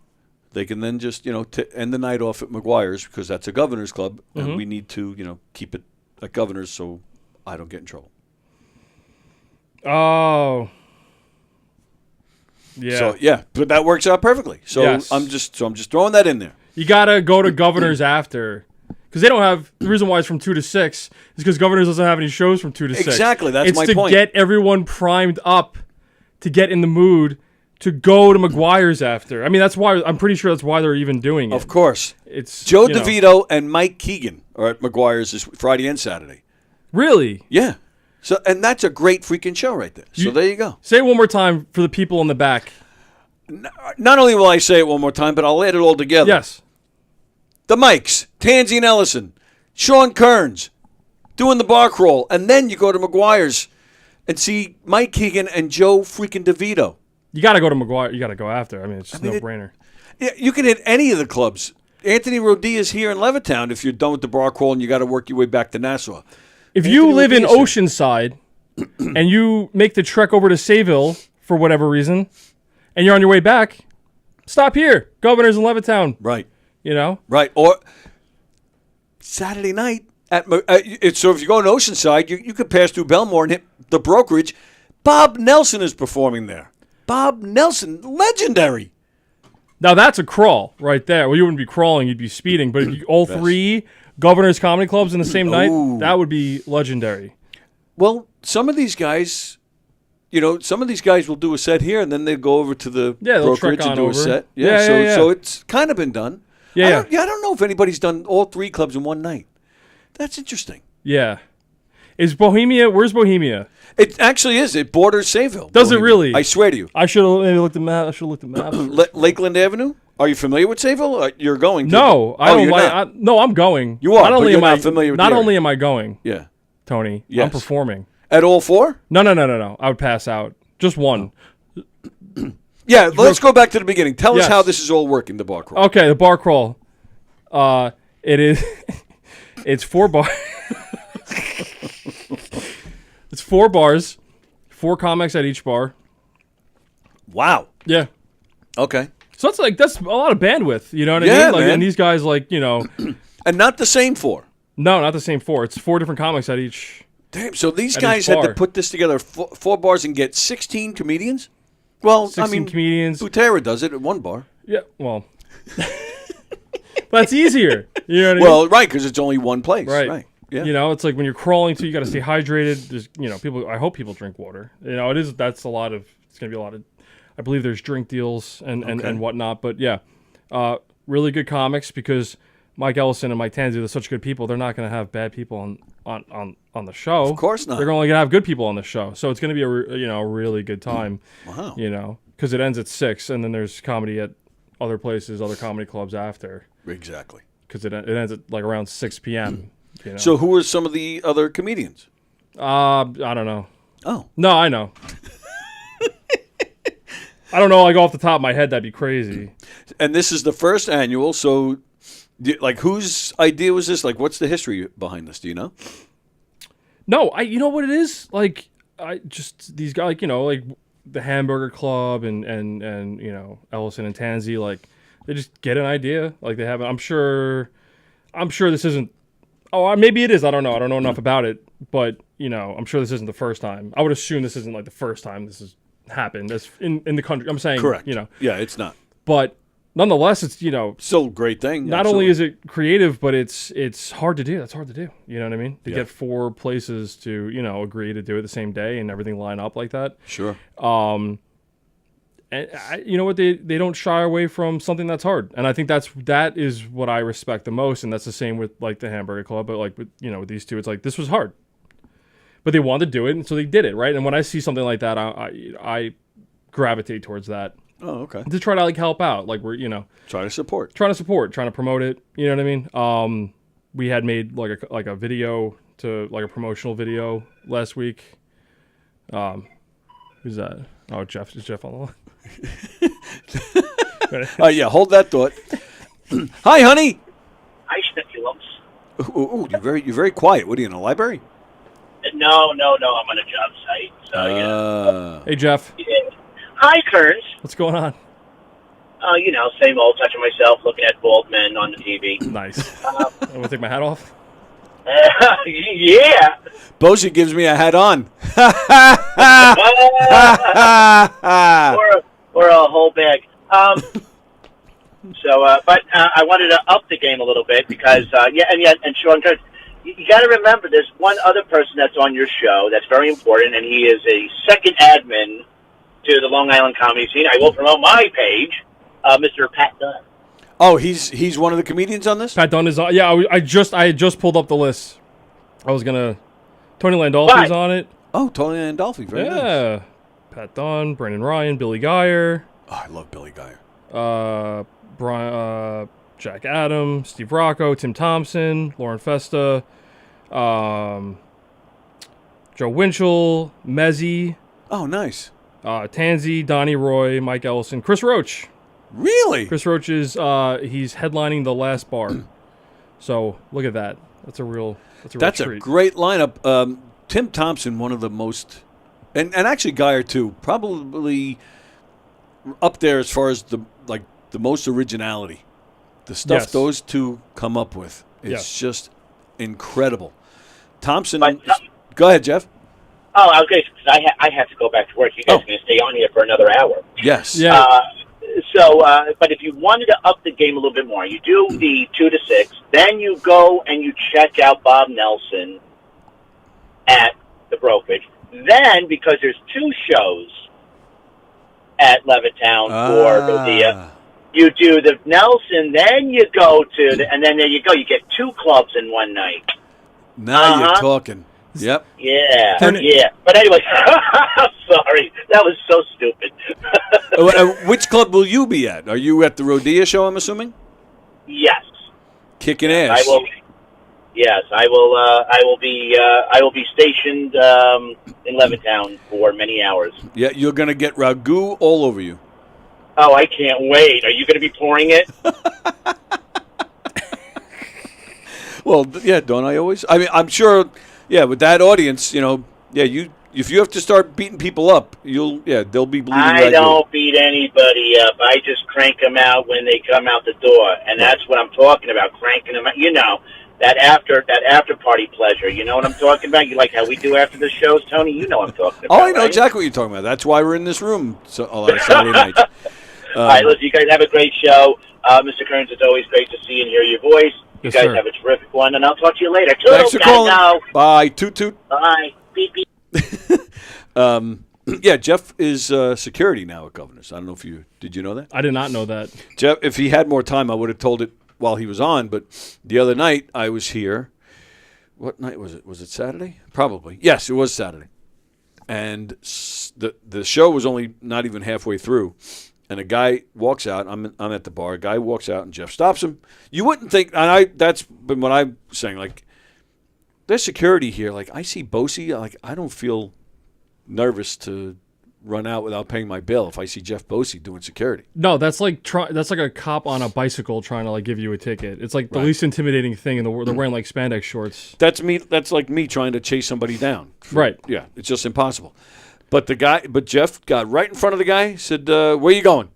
They can then just, end the night off at McGuire's because that's a Governor's Club. And we need to, keep it at Governor's so I don't get in trouble. Oh. Yeah. So but that works out perfectly. So yes. I'm just throwing that in there. You gotta go to Governor's after, because they don't have the reason why it's from 2 to 6 is because Governor's doesn't have any shows from 2 to 6. Exactly, that's my point. It's to get everyone primed up, to get in the mood to go to McGuire's after. I mean, that's why I'm pretty sure that's why they're even doing it. Of course, it's Joe DeVito and Mike Keegan are at McGuire's this Friday and Saturday. Really? Yeah. So, and that's a great freaking show right there. So there you go. Say it one more time for the people in the back. Not only will I say it one more time, but I'll add it all together. Yes. The Mikes, Tansy and Ellison, Sean Kearns, doing the bar crawl, and then you go to McGuire's and see Mike Keegan and Joe freaking DeVito. You got to go to McGuire. You got to go after. I mean, it's just no-brainer. Yeah, you can hit any of the clubs. Anthony Rodia's here in Levittown if you're done with the bar crawl and you got to work your way back to Nassau. If you live in Oceanside and you make the trek over to Sayville for whatever reason, and you're on your way back, stop here. Governor's in Levittown. Right. Right. Or Saturday night so if you go in Oceanside, you could pass through Belmore and hit the brokerage. Bob Nelson is performing there. Bob Nelson, legendary. Now that's a crawl right there. Well, you wouldn't be crawling, you'd be speeding. But if you, all 3 Governor's comedy clubs in the same night, that would be legendary. Well, some of these guys will do a set here and then they go over to the brokerage and do a set. So it's kind of been done. I don't know if anybody's done all 3 clubs in one night. That's interesting. Yeah. Is Bohemia? Where's Bohemia? It actually is. It borders Sayville. Does it really? I swear to you. I should have maybe looked at map. I should have looked at maps. Lakeland Avenue? Are you familiar with Sayville? You're going to. No, I don't. No, I'm going. You are. Not only am I familiar with. Not only am I going. Yeah. Tony. Yes. I'm performing. At all 4? No. I would pass out. Just one. Yeah. Let's go back to the beginning. Tell us how this is all working. The bar crawl. Okay, the bar crawl. It is. It's 4 bars. It's 4 bars, 4 comics at each bar. Wow. Yeah. Okay. So that's a lot of bandwidth. You know what I mean? Man. And these guys and not the same 4. No, not the same 4. It's 4 different comics at each. Damn. So these guys had to put this together 4 bars and get 16 comedians. Well, 16 comedians. Butera does it at one bar. Yeah. Well. That's easier. You know what I mean? Well, right, because it's only one place. Right. Yeah. You know, it's like when you're crawling too, you got to stay hydrated. There's, people. I hope people drink water. You know, that's a lot of. It's gonna be a lot of. I believe there's drink deals and whatnot. But yeah, really good comics because Mike Ellison and Mike Tanzi, they're such good people. They're not gonna have bad people on the show. Of course not. They're only gonna have good people on the show. So it's gonna be a really good time. Wow. You know, because it ends at 6, and then there's comedy at other places, other comedy clubs after. Exactly. Because it ends at like around 6 p.m. You know? So who are some of the other comedians? I don't know. Oh. No, I know. I don't know, like off the top of my head, that'd be crazy. And this is the first annual, so like whose idea was this? Like what's the history behind this? Do you know? No, you know what it is? Like I just these guys, like, like the Hamburger Club and Ellison and Tanzi, like they just get an idea. Like they have I'm sure this isn't. Oh, maybe it is. I don't know. I don't know enough about it, but I'm sure this isn't the first time. I would assume this isn't like the first time this has happened. That's in the country. I'm saying correct. Yeah, it's not. But nonetheless, it's still a great thing. Not only is it creative, but it's hard to do. That's hard to do. You know what I mean? To get 4 places to agree to do it the same day and everything line up like that. Sure. And you know what? They don't shy away from something that's hard, and I think that is what I respect the most. And that's the same with like the Hamburger Club, but like with with these two, it's like this was hard, but they wanted to do it, and so they did it, right? And when I see something like that, I gravitate towards that. Oh, okay. To try to like help out, like we're trying to support, trying to promote it. You know what I mean? We had made like a video to like a promotional video last week. Who's that? Oh, Jeff. Is Jeff on the line? Yeah, hold that thought. Hi, honey. Hi, Schnickulums. Ooh, you're very quiet. What are you in a library? No, I'm on a job site. So Hey, Jeff. Yeah. Hi, Kearns. What's going on? Same old, touching myself, looking at bald men on the TV. Nice. I'm gonna take my hat off. Yeah. Bosie gives me a hat on. or a whole bag. But I wanted to up the game a little bit because, and Sean, you got to remember there's one other person that's on your show that's very important, and he is a second admin to the Long Island comedy scene. I will promote my page, Mr. Pat Dunn. Oh, he's one of the comedians on this? Pat Dunn is on. Yeah, I had just pulled up the list. I was gonna. Tony Landolfi's on it. Oh, Tony Landolfi, very nice. Pat Dunn, Brandon Ryan, Billy Geyer. Oh, I love Billy Geyer. Jack Adams, Steve Rocco, Tim Thompson, Lauren Festa, Joe Winchell, Mezzi. Oh, nice. Tanzi, Donnie Roy, Mike Ellison, Chris Roach. Really? Chris Roach is he's headlining the last bar. So look at that. That's a real That's treat. A great lineup. Tim Thompson, one of the most, and actually Geyer too, probably up there as far as the most originality. The stuff those two come up with is just incredible. Thompson, go ahead, Jeff. Oh, okay, because I have to go back to work. You guys are going to stay on here for another hour. Yes. Yeah. But if you wanted to up the game a little bit more, you do the 2 to 6, then you go and you check out Bob Nelson at the Brokerage. Then, because there's 2 shows at Levittown for Rodea, you do the Nelson, then you go to and then there you go. You get 2 clubs in one night. Now you're talking. Yep. Yeah. But anyway, I'm sorry. That was so stupid. Which club will you be at? Are you at the Rodea show, I'm assuming? Yes. Kicking ass. I will. Yes, I will. I will be stationed in Levittown for many hours. Yeah, you're gonna get ragu all over you. Oh, I can't wait. Are you going to be pouring it? Well, yeah, don't I always? I mean, I'm sure, with that audience, if you have to start beating people up, they'll be bleeding I don't beat anybody up. I just crank them out when they come out the door, and that's what I'm talking about, cranking them out. That after party pleasure. You know what I'm talking about? You like how we do after the shows, Tony? You know what I'm talking about. Oh, I know exactly what you're talking about. That's why we're in this room a lot of Saturday nights. All right, listen, you guys have a great show. Mr. Kearns, it's always great to see and hear your voice. You Yes, guys sir. have a terrific one, and I'll talk to you later. Thanks for Toodles, calling. gotta go. Bye. Toot toot. Bye. Beep, beep. Yeah, Jeff is security now at Governor's. I don't know if did you know that? I did not know that. Jeff, if he had more time, I would have told it while he was on. But the other night, I was here. What night was it? Was it Saturday? Probably. Yes, it was Saturday. And the show was only not even halfway through. And a guy walks out. I'm at the bar. A guy walks out, and Jeff stops him. You wouldn't think, and that's been what I'm saying. Like, there's security here. Like, I see Bosey. Like, I don't feel nervous to run out without paying my bill if I see Jeff Bosey doing security. No, that's like a cop on a bicycle trying to like give you a ticket. It's like the least intimidating thing in the world. They're wearing like spandex shorts. That's me. That's like me trying to chase somebody down. Right. Yeah, it's just impossible. But Jeff got right in front of the guy. Said, "Where you going?"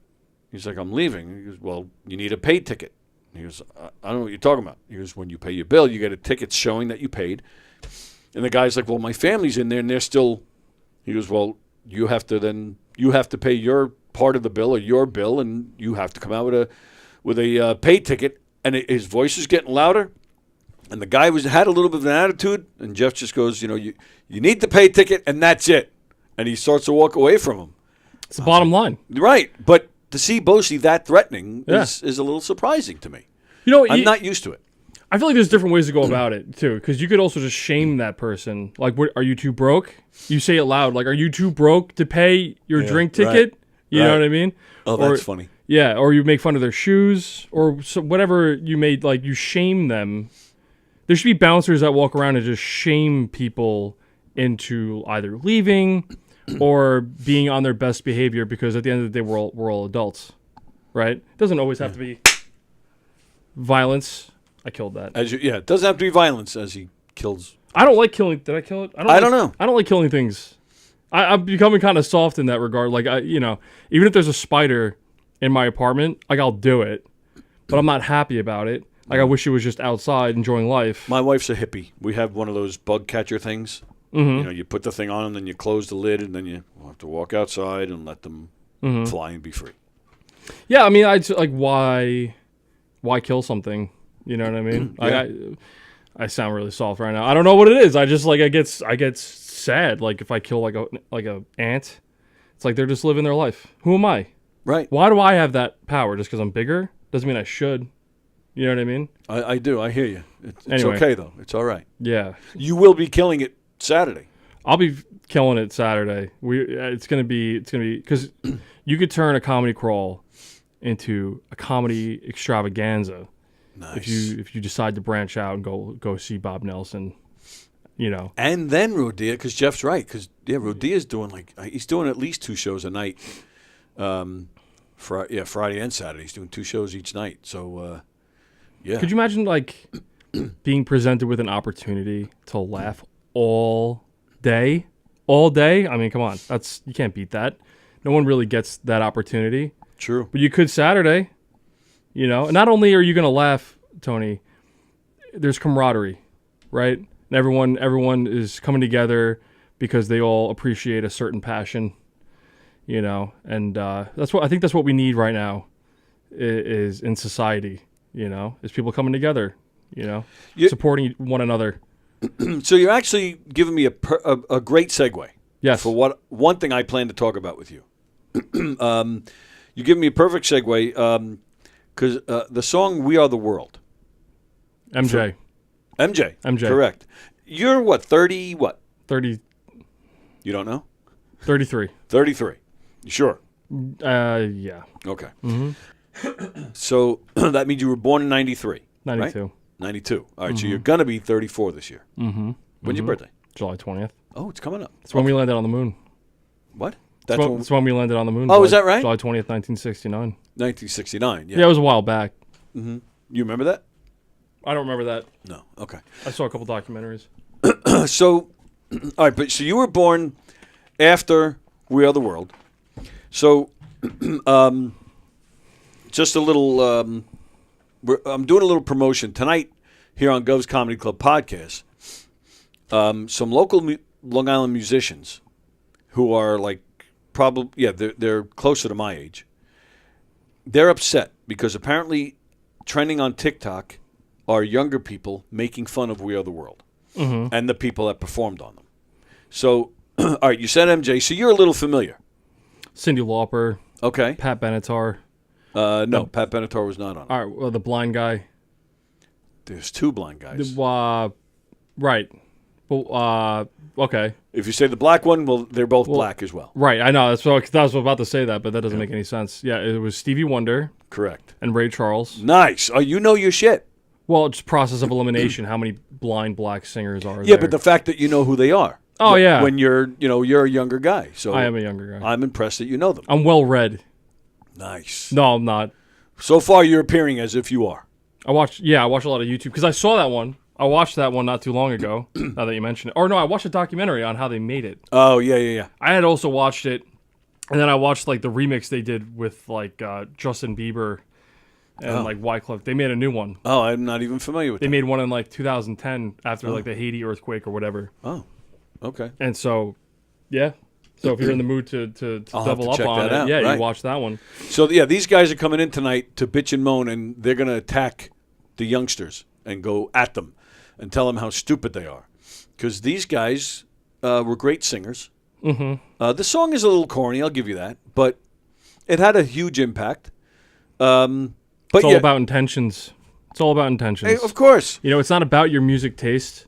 He's like, "I'm leaving." He goes, "Well, you need a paid ticket." He goes, "I don't know what you're talking about." He goes, "When you pay your bill, you get a ticket showing that you paid." And the guy's like, "Well, my family's in there, and they're still." He goes, "Well, you have to pay your part of the bill or your bill, and you have to come out with a paid ticket." And his voice is getting louder, and the guy had a little bit of an attitude, and Jeff just goes, "You need the paid ticket, and that's it." And he starts to walk away from him. It's the bottom line, right? But to see Bosey that threatening is a little surprising to me. I'm not used to it. I feel like there's different ways to go about it too, because you could also just shame that person. Like, are you too broke? You say it loud. Like, are you too broke to pay your drink ticket? Right. You know what I mean? Oh, that's funny. Yeah, or you make fun of their shoes, or whatever you made. Like, you shame them. There should be bouncers that walk around and just shame people into either leaving or being on their best behavior, because at the end of the day, we're all adults, right? It doesn't always have to be violence. I killed that. It doesn't have to be violence as he kills. I don't like killing. Did I kill it? I don't know. I don't like killing things. I'm becoming kind of soft in that regard. Like, even if there's a spider in my apartment, like, I'll do it, but I'm not happy about it. Like, I wish it was just outside enjoying life. My wife's a hippie. We have one of those bug catcher things. Mm-hmm. You put the thing on and then you close the lid, and then you have to walk outside and let them fly and be free. Yeah, I mean, why kill something? You know what I mean? Yeah. I sound really soft right now. I don't know what it is. I just I get sad. Like, if I kill like a ant, it's like they're just living their life. Who am I? Right. Why do I have that power? Just because I'm bigger doesn't mean I should. You know what I mean? I do. I hear you. It's Anyway. okay though. It's all right. Yeah. You will be killing it Saturday. I'll be killing it Saturday. It's gonna be because you could turn a comedy crawl into a comedy extravaganza. Nice. If you decide to branch out and go see Bob Nelson, And then Rodea, because Jeff's right, because Rodea's doing he's doing at least 2 shows a night. Friday and Saturday. He's doing 2 shows each night. So, yeah. Could you imagine being presented with an opportunity to laugh all day? All day? I mean, come on. You can't beat that. No one really gets that opportunity. True. But you could Saturday, And not only are you going to laugh, Tony, there's camaraderie, right? And everyone is coming together because they all appreciate a certain passion, And that's what we need right now is in society, is people coming together, supporting one another. So you're actually giving me a great segue. Yes. For one thing I plan to talk about with you. You give me a perfect segue because the song "We Are the World." MJ. MJ. Correct. You're what? 30? What? 30. You don't know? 33. 33. You sure? Yeah. Okay. Mm-hmm. So that means you were born in 93. 92. Right? 92. All right. So you're gonna be 34 this year. Mm-hmm. When's your birthday? July 20th. Oh, it's coming up. It's when we landed on the moon. What? That's when we landed on the moon. Oh, is that right? July 20th, 1969. 1969. Yeah. Yeah, it was a while back. Mm-hmm. You remember that? I don't remember that. No. Okay. I saw a couple documentaries. So, all right, so you were born after We Are the World. So, just a little. I'm doing a little promotion tonight here on Gov's Comedy Club podcast. Some local Long Island musicians who are they're closer to my age. They're upset because apparently trending on TikTok are younger people making fun of We Are the World and the people that performed on them. So, all right, you said MJ, so you're a little familiar. Cyndi Lauper. Okay. Pat Benatar. No, Pat Benatar was not on it. All right, well, the blind guy. There's two blind guys. Right. Well, okay. If you say the black one, well, they're both black as well. Right, I know. That's what I was about to say that, but that doesn't make any sense. Yeah, it was Stevie Wonder. Correct. And Ray Charles. Nice. Oh, you know your shit. Well, it's process of elimination. How many blind black singers are there? Yeah, but the fact that you know who they are. Oh, yeah. When you're a younger guy. So I am a younger guy. I'm impressed that you know them. I'm well read. Nice. No, I'm not. So far, you're appearing as if you are. I watch a lot of YouTube because I saw that one. I watched that one not too long ago. Now that you mention it, or no, I watched a documentary on how they made it. Oh yeah. I had also watched it, and then I watched like the remix they did with like Justin Bieber and like Wyclef. They made a new one. Oh, I'm not even familiar with They that. made one in like 2010 after like the Haiti earthquake or whatever. Oh, okay. And so, yeah. So if you're in the mood to I'll have double to up check on that it, out, yeah, right. you watch that one. So yeah, these guys are coming in tonight to bitch and moan, and they're going to attack the youngsters and go at them and tell them how stupid they are, because these guys were great singers. Mm-hmm. The song is a little corny, I'll give you that, but it had a huge impact. But It's all about intentions. It's all about intentions. Hey, of course. You know, it's not about your music taste.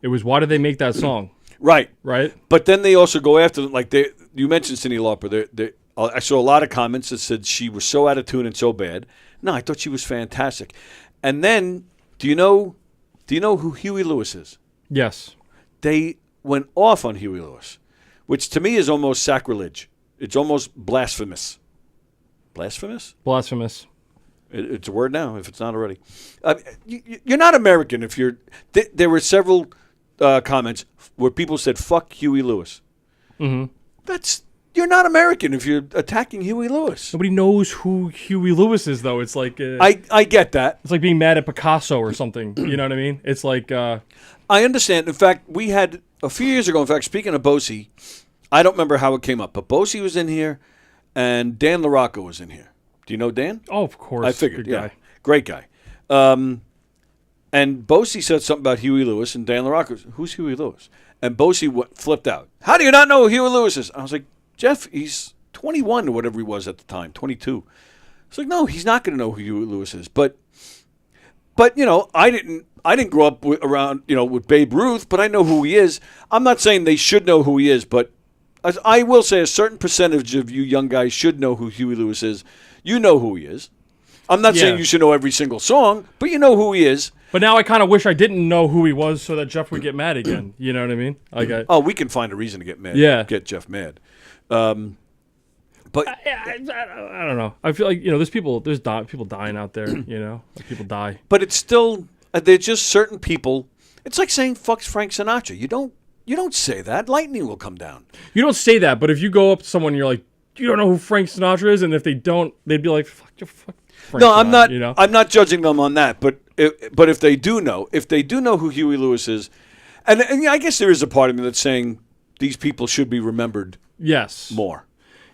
It was why did they make that song? Right. Right. But then they also go after them. Like you mentioned Cyndi Lauper. I saw a lot of comments that said she was so out of tune and so bad. No, I thought she was fantastic. And then, do you know who Huey Lewis is? Yes. They went off on Huey Lewis, which to me is almost sacrilege. It's almost blasphemous. Blasphemous? Blasphemous. It's a word now, if it's not already. You're not American if you're. There were several comments where people said "fuck Huey Lewis." Mm-hmm. You're not American if you're attacking Huey Lewis. Nobody knows who Huey Lewis is, though. It's like I get that. It's like being mad at Picasso or something. You know what I mean? It's like I understand. In fact, we had a few years ago. In fact, speaking of Bosey, I don't remember how it came up, but Bosey was in here, and Dan LaRocca was in here. Do you know Dan? Oh, of course. I figured. Good guy. Great guy. And Bosey said something about Huey Lewis, and Dan LaRocca was, who's Huey Lewis? And Bosey flipped out. How do you not know who Huey Lewis is? I was like, Jeff, he's 21 or whatever he was at the time, 22. It's like, no, he's not going to know who Huey Lewis is. But you know, I didn't grow up around with Babe Ruth, but I know who he is. I'm not saying they should know who he is, but I will say a certain percentage of you young guys should know who Huey Lewis is. You know who he is. I'm not saying you should know every single song, but you know who he is. But now I kind of wish I didn't know who he was so that Jeff would get mad again. You know what I mean? Like we can find a reason to get mad. Yeah. Get Jeff mad. But I don't know. I feel like there's people dying out there. Like people die. But it's still there's just certain people. It's like saying fuck Frank Sinatra. You don't say that. Lightning will come down. You don't say that, but if you go up to someone and you're like, you don't know who Frank Sinatra is, and if they don't, they'd be like, fuck Frank No, Sinatra, I'm not. You know? I'm not judging them on that. But if they do know who Huey Lewis is, and I guess there is a part of me that's saying these people should be remembered. Yes. More.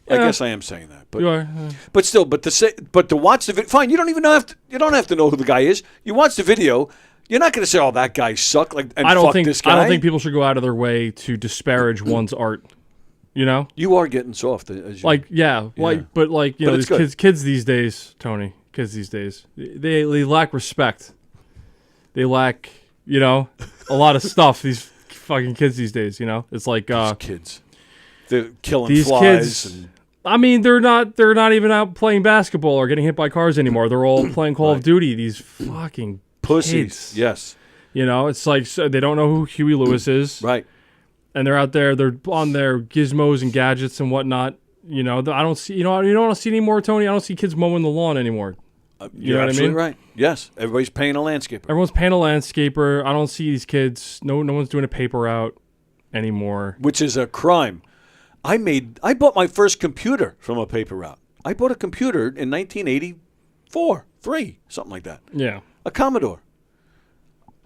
Yeah. I guess I am saying that. But You are, but still, but to watch the video, fine. You don't even you don't have to know who the guy is. You watch the video. You're not going to say, "Oh, that guy sucked." Like, and I don't fuck think this guy. I don't think people should go out of their way to disparage one's art. You know, you are getting soft. As you, like but these kids these days, Tony. Kids these days, they lack respect. They lack, a lot of stuff. These fucking kids these days, it's like these kids. They're killing these flies. Kids, I mean, they're not even out playing basketball or getting hit by cars anymore. They're all playing Call of Duty. These fucking pussies. Kids. Yes. It's like they don't know who Huey Lewis is. Right. And they're out there. They're on their gizmos and gadgets and whatnot. I don't see. You don't see anymore, Tony. I don't see kids mowing the lawn anymore. You're know absolutely what I mean? right. Yes, everybody's paying a landscaper. Everyone's paying a landscaper. I don't see these kids. No one's doing a paper route anymore. Which is a crime. I bought my first computer from a paper route. I bought a computer in 1984, 3, something like that. Yeah. A Commodore.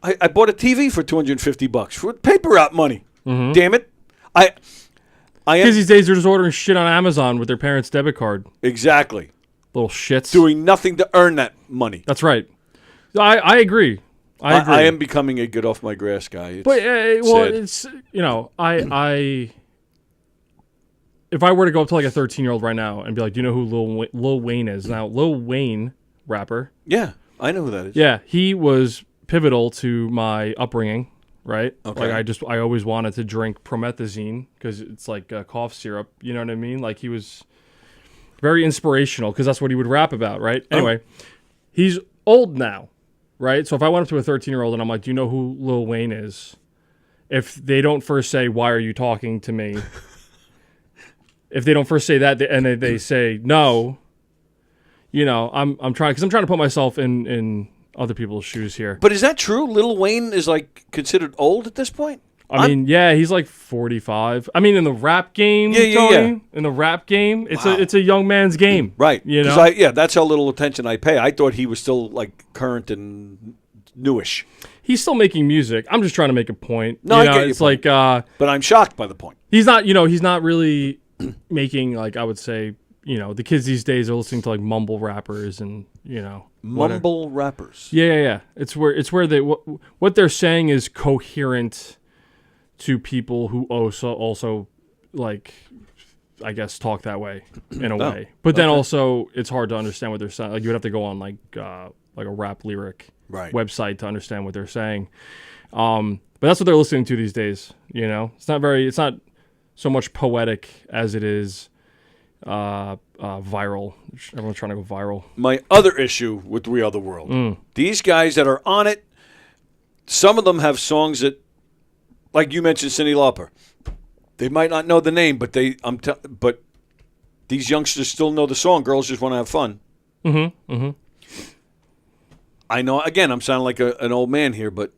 I bought a TV for $250 for paper route money. Mm-hmm. Damn it. Kids these days are just ordering shit on Amazon with their parents' debit card. Exactly. little shits. Doing nothing to earn that money. That's right. I agree. I agree. I am becoming a get off my grass guy. It's but sad. it's I if I were to go up to like a 13-year-old right now and be like, do you know who Lil Wayne is? Now, Lil Wayne, rapper. Yeah, I know who that is. Yeah, he was pivotal to my upbringing, right? Okay. Like I always wanted to drink promethazine because it's like cough syrup. You know what I mean? Like he was very inspirational because that's what he would rap about, right? Anyway, he's old now, right? So if I went up to a 13-year-old and I'm like, do you know who Lil Wayne is? If they don't first say, why are you talking to me? If they don't first say that and they say no, you know, I'm trying to put myself in other people's shoes here. But is that true? Lil Wayne is like considered old at this point? I mean, yeah, he's like 45. I mean, in the rap game, Yeah. Tony, in the rap game, it's a young man's game, Right. You know, That's how little attention I pay. I thought he was still like current and newish. he's still making music. I'm just trying to make a point. No, you I know, get your it's point. like, But I'm shocked by the point. he's not really making, like, I would say, you know, the kids these days are listening to like mumble rappers and, you know, Mumble rappers. Yeah. It's where they what they're saying is coherent to people who also like, I guess, talk that way in a way. But then also it's hard to understand what they're saying. Like you would have to go on like a rap lyric website to understand what they're saying. But that's what they're listening to these days. You know, it's not so much poetic as it is viral. Everyone's trying to go viral. My other issue with We Are the World. These guys that are on it, some of them have songs that, like you mentioned, Cyndi Lauper. They might not know the name, but but these youngsters still know the song. Girls Just Want to Have Fun. Mm-hmm. I know. Again, I'm sounding like an old man here, but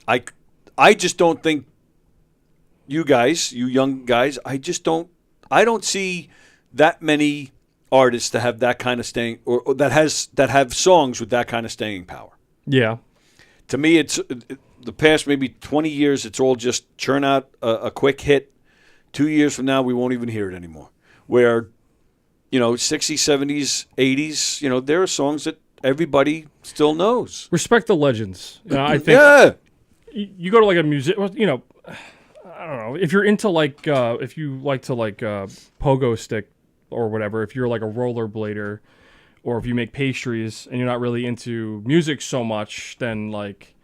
I just don't think you young guys, I don't see that many artists to have that kind of staying, or that have songs with that kind of staying power. Yeah. To me, it's the past maybe 20 years. It's all just churn out a quick hit. 2 years from now, we won't even hear it anymore. Where, 60s, 70s, 80s, there are songs that everybody still knows. Respect the legends. I think. Yeah. You go to like a music, I don't know. If you're into like, if you like to like pogo stick or whatever, if you're like a rollerblader, or if you make pastries and you're not really into music so much, then like,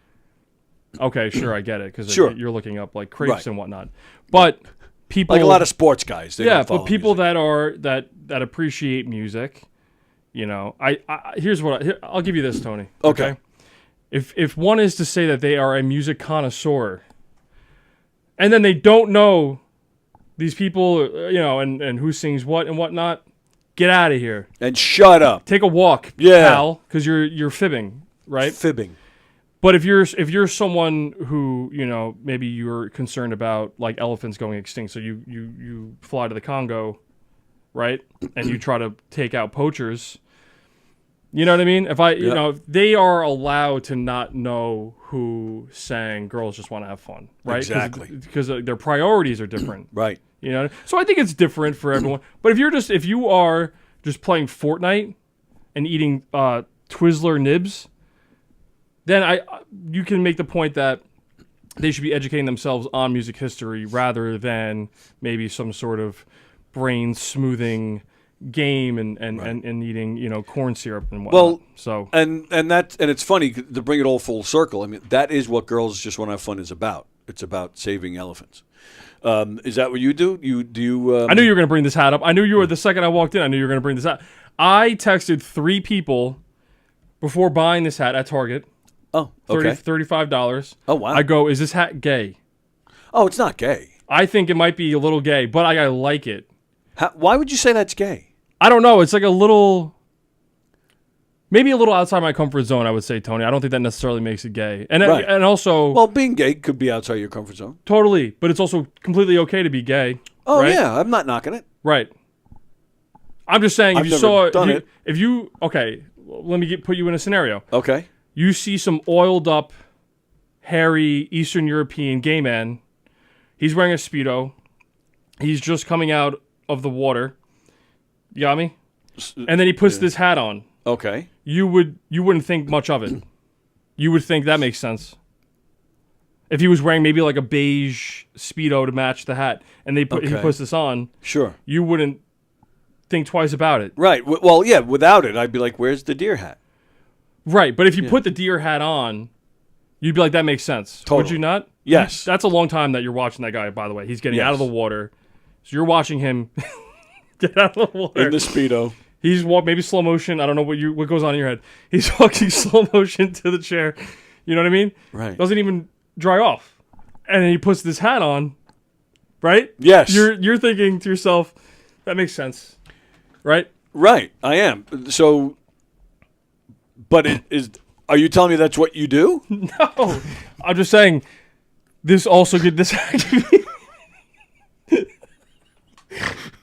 okay, sure, I get it, because you're looking up like crepes and whatnot. But people, like a lot of sports guys, but people music. that appreciate music, I'll give you this, Tony. Okay. If one is to say that they are a music connoisseur, and then they don't know these people, and who sings what and whatnot, get out of here and shut up. Take a walk, pal, because you're fibbing, right? Fibbing. But if you're someone who maybe you're concerned about like elephants going extinct, so you fly to the Congo, right, and you try to take out poachers. You know what I mean? If they are allowed to not know who sang "Girls Just Want to Have Fun," right? Exactly. Because their priorities are different, right? So I think it's different for everyone. But if you are just playing Fortnite and eating Twizzler nibs, then you can make the point that they should be educating themselves on music history rather than maybe some sort of brain smoothing game and eating corn syrup and whatnot. Well, so and it's funny to bring it all full circle. I mean, that is what Girls Just Want to Have Fun is about. It's about saving elephants. Is that what you do? I knew you were going to bring this hat up. I knew you were the second I walked in. I knew you were going to bring this hat. I texted 3 people before buying this hat at Target. Oh, okay. $35. Oh, wow. I go, is this hat gay? Oh, it's not gay. I think it might be a little gay, but I like it. Why would you say that's gay? I don't know. It's like maybe a little outside my comfort zone, I would say, Tony. I don't think that necessarily makes it gay. And also... Well, being gay could be outside your comfort zone. Totally. But it's also completely okay to be gay. Oh, right? yeah. I'm not knocking it. Right. I'm just saying, if you okay, let me put you in a scenario. Okay. You see some oiled up, hairy Eastern European gay man. He's wearing a Speedo. He's just coming out of the water. You got me? and then he puts this hat on. Okay. You wouldn't think much of it. You would think that makes sense. If he was wearing maybe like a beige Speedo to match the hat, and he puts this on, sure, you wouldn't think twice about it. Right. Well, yeah, without it, I'd be like, where's the deer hat? Right, but if you put the deer hat on, you'd be like, that makes sense. Totally. Would you not? Yes. That's a long time that you're watching that guy, by the way. He's getting out of the water. So you're watching him get out of the water. In the Speedo. He's maybe slow motion. I don't know what goes on in your head. He's walking slow motion to the chair. You know what I mean? Right. Doesn't even dry off. And then he puts this hat on, right? Yes. You're thinking to yourself, that makes sense. Right? Right. I am. So, but are you telling me that's what you do? No. I'm just saying, this also could this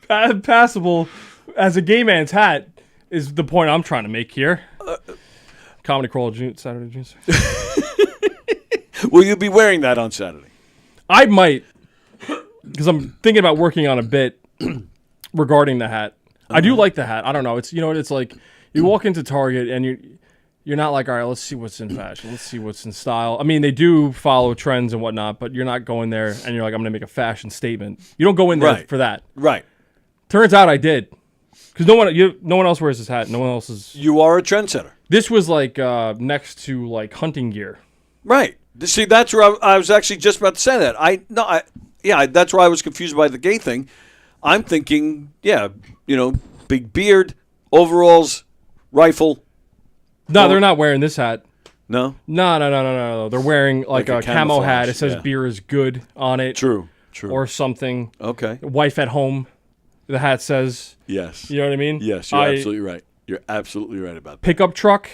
passable as a gay man's hat is the point I'm trying to make here. Comedy Crawl Saturday, June 6th. Will you be wearing that on Saturday? I might, because I'm thinking about working on a bit regarding the hat. I do like the hat. I don't know. It's it's like you walk into Target and you're not like, all right, let's see what's in fashion. Let's see what's in style. I mean, they do follow trends and whatnot, but you're not going there and you're like, I'm going to make a fashion statement. You don't go in there for that. Right. Turns out I did. Because no one else wears this hat. No one else is. You are a trendsetter. This was like next to like hunting gear. Right. See, that's where I was actually just about to say that. That's where I was confused by the gay thing. I'm thinking, big beard, overalls, rifle. No, they're not wearing this hat. No? No. They're wearing like a camo hat. It says yeah. beer is good on it. True. Or something. Okay. Wife at home, the hat says. Yes. You know what I mean? Yes, you're absolutely right. You're absolutely right about that. Pickup truck, ?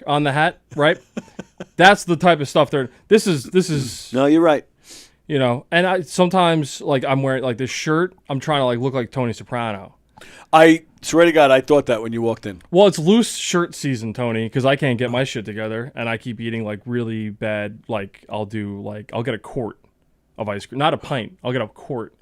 On the hat, right? That's the type of stuff this is. No, you're right. And I sometimes, like, I'm wearing, like, this shirt, I'm trying to, like, look like Tony Soprano. I swear to God, I thought that when you walked in. Well, it's loose shirt season, Tony, because I can't get my shit together, and I keep eating, like, really bad, like, I'll get a quart of ice cream. Not a pint. I'll get a quart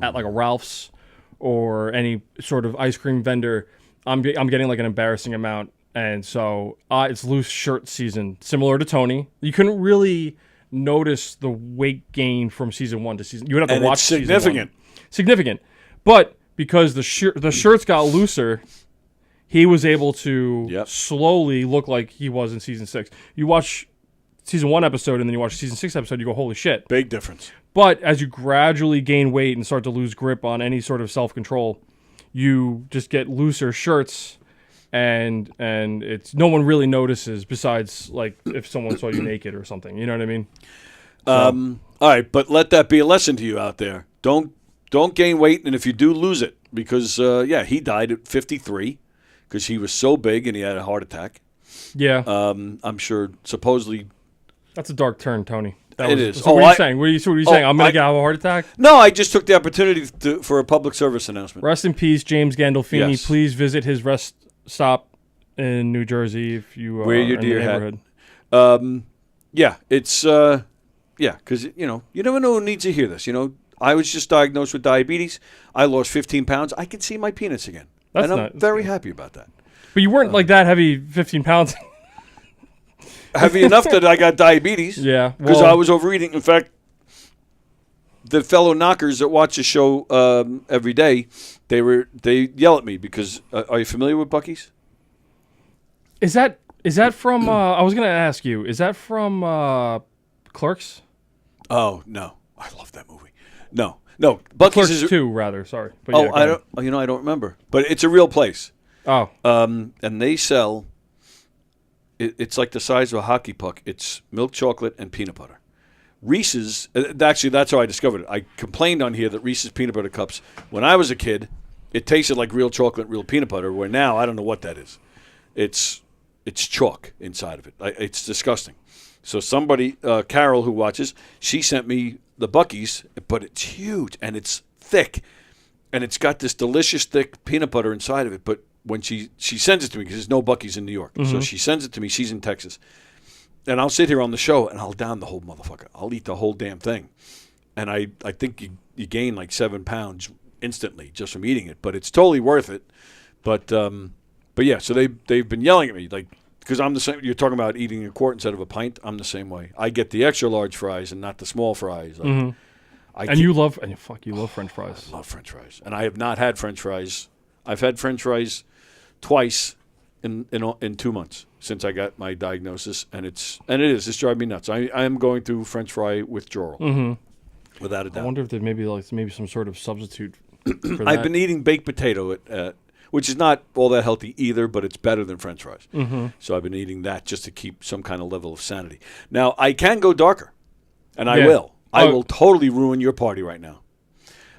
at, like, a Ralph's or any sort of ice cream vendor. I'm getting, like, an embarrassing amount, and so it's loose shirt season, similar to Tony. You couldn't really notice the weight gain from season 1 to season. You would have to watch significant. Season 1. Significant. But because the shirts got looser, he was able to slowly look like he was in season 6. You watch season 1 episode and then you watch season 6 episode, you go, holy shit. Big difference. But as you gradually gain weight and start to lose grip on any sort of self-control, you just get looser shirts. And it's no one really notices besides like if someone saw you naked or something. You know what I mean? All right, but let that be a lesson to you out there. Don't gain weight, and if you do, lose it because he died at 53 because he was so big and he had a heart attack. Yeah. I'm sure supposedly. That's a dark turn, Tony. It is. So what are you saying? What are you saying? I'm going to have a heart attack? No, I just took the opportunity for a public service announcement. Rest in peace, James Gandolfini. Yes. Please visit his rest stop in New Jersey if you wear your in deer the neighborhood. Hat. It's because you never know who needs to hear this. I was just diagnosed with diabetes. I lost 15 pounds. I can see my penis again, and I'm very happy about that. But you weren't like that heavy, 15 pounds. Heavy enough that I got diabetes. Yeah, because I was overeating. In fact, the fellow knockers that watch the show every day, they yell at me because are you familiar with Buc-ee's? Is that from? I was gonna ask you. Is that from Clerks? Oh no, I love that movie. No, Buc-ee's Clerks is 2 rather. Sorry. But I don't. I don't remember. But it's a real place. Oh. And they sell. It's like the size of a hockey puck. It's milk chocolate and peanut butter. Reese's, actually, that's how I discovered it. I complained on here that Reese's peanut butter cups, when I was a kid, it tasted like real chocolate, real peanut butter, where now I don't know what that is. It's chalk inside of it. It's disgusting. So somebody, Carol, who watches, she sent me the Buc-ee's, but it's huge, and it's thick, and it's got this delicious, thick peanut butter inside of it, but when she sends it to me, because there's no Buc-ee's in New York, so she sends it to me, she's in Texas. And I'll sit here on the show, and I'll down the whole motherfucker. I'll eat the whole damn thing. And I think you gain like 7 pounds instantly just from eating it. But it's totally worth it But yeah, so they've been yelling at me like because I'm the same. You're talking about eating a quart instead of a pint. I'm the same way. I get the extra large fries and not the small fries. Like, you love French fries. I love French fries, and I have not had French fries. I've had French fries twice in 2 months since I got my diagnosis, and it's driving me nuts. I am going through French fry withdrawal, without a doubt. I wonder if there's maybe some sort of substitute for that. I've been eating baked potato which is not all that healthy either, but it's better than French fries. So I've been eating that just to keep some kind of level of sanity. Now, I can go darker, and I will. I will totally ruin your party right now.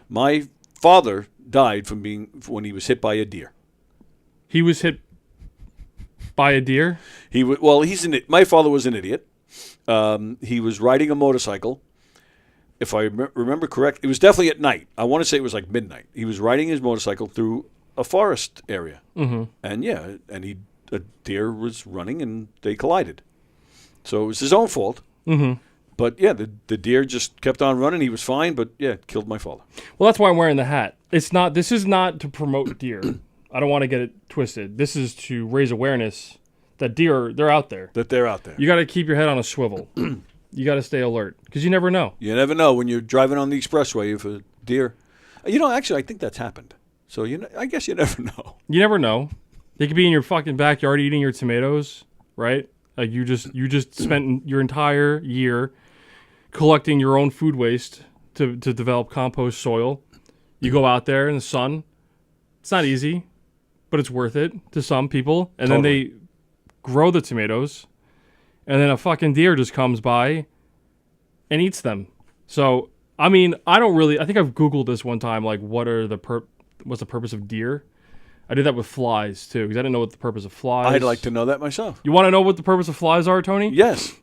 My father died when he was hit by a deer. He was hit by a deer? My father was an idiot. He was riding a motorcycle. If I remember correct, it was definitely at night. I want to say it was like midnight. He was riding his motorcycle through a forest area, and a deer was running, and they collided. So it was his own fault. But yeah, the deer just kept on running. He was fine, but yeah, it killed my father. Well, that's why I'm wearing the hat. This is not to promote deer. I don't want to get it twisted. This is to raise awareness that deer, they're out there. That they're out there. You got to keep your head on a swivel. You got to stay alert because you never know. You never know when you're driving on the expressway if a deer. Actually, I think that's happened. So I guess you never know. You never know. They could be in your fucking backyard eating your tomatoes, right? Like you just spent your entire year collecting your own food waste to develop compost soil. You go out there in the sun. It's not easy, but it's worth it to some people. And then they grow the tomatoes, and then a fucking deer just comes by and eats them. So, I mean, I think I've Googled this one time, like what's the purpose of deer? I did that with flies, too, because I didn't know what the purpose of flies. I'd like to know that myself. You want to know what the purpose of flies are, Tony? Yes.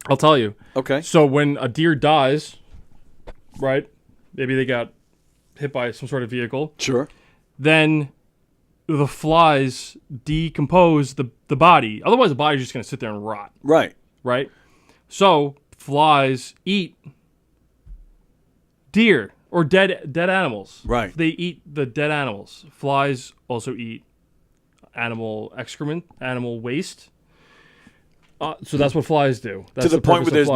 I'll tell you. Okay. So when a deer dies, right, maybe they got hit by some sort of vehicle. Sure. Then the flies decompose the body. Otherwise, the body's just going to sit there and rot. Right. Right? So flies eat deer or dead animals. Right. They eat the dead animals. Flies also eat animal excrement, animal waste. So that's what flies do. That's to the point where there's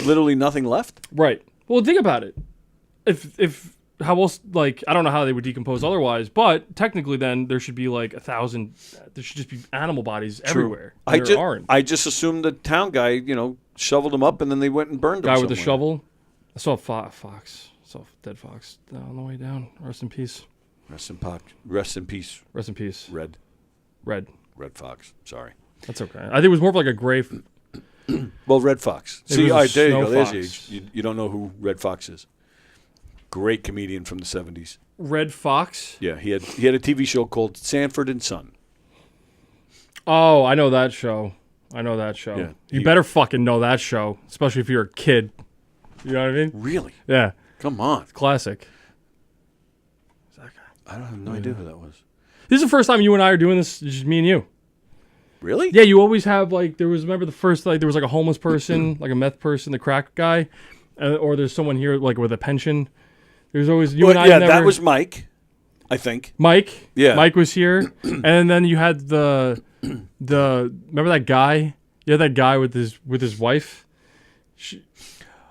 literally nothing left? Right. Well, think about it. If how else, like, I don't know how they would decompose otherwise, but technically then there should be like 1,000, there should just be animal bodies everywhere. I just assumed the town guy, shoveled them up and then they went and burned them Guy somewhere. with the shovel. I saw a fox. I saw a dead fox on the way down. Rest in peace. Rest in peace. Rest in peace. Red fox. Sorry. That's okay. I think it was more of like a gray. Well, Red Fox. It See, was all right, there you snow go. There's fox. your age. You don't know who Red Fox is. Great comedian from the 70s. Red Fox? Yeah, he had a TV show called Sanford and Son. Oh, I know that show. Yeah, you better fucking know that show, especially if you're a kid. You know what I mean? Really? Yeah. Come on. Classic. I don't have no idea who that was. This is the first time you and I are doing this, just me and you. Really? Yeah, you always have, like, remember the first, like, there was like a homeless person, like a meth person, the crack guy, or there's someone here, like, with a pension. There's always, and I never... that was Mike, I think. Mike? Yeah. Mike was here, and then you had the remember that guy? You had that guy with his wife?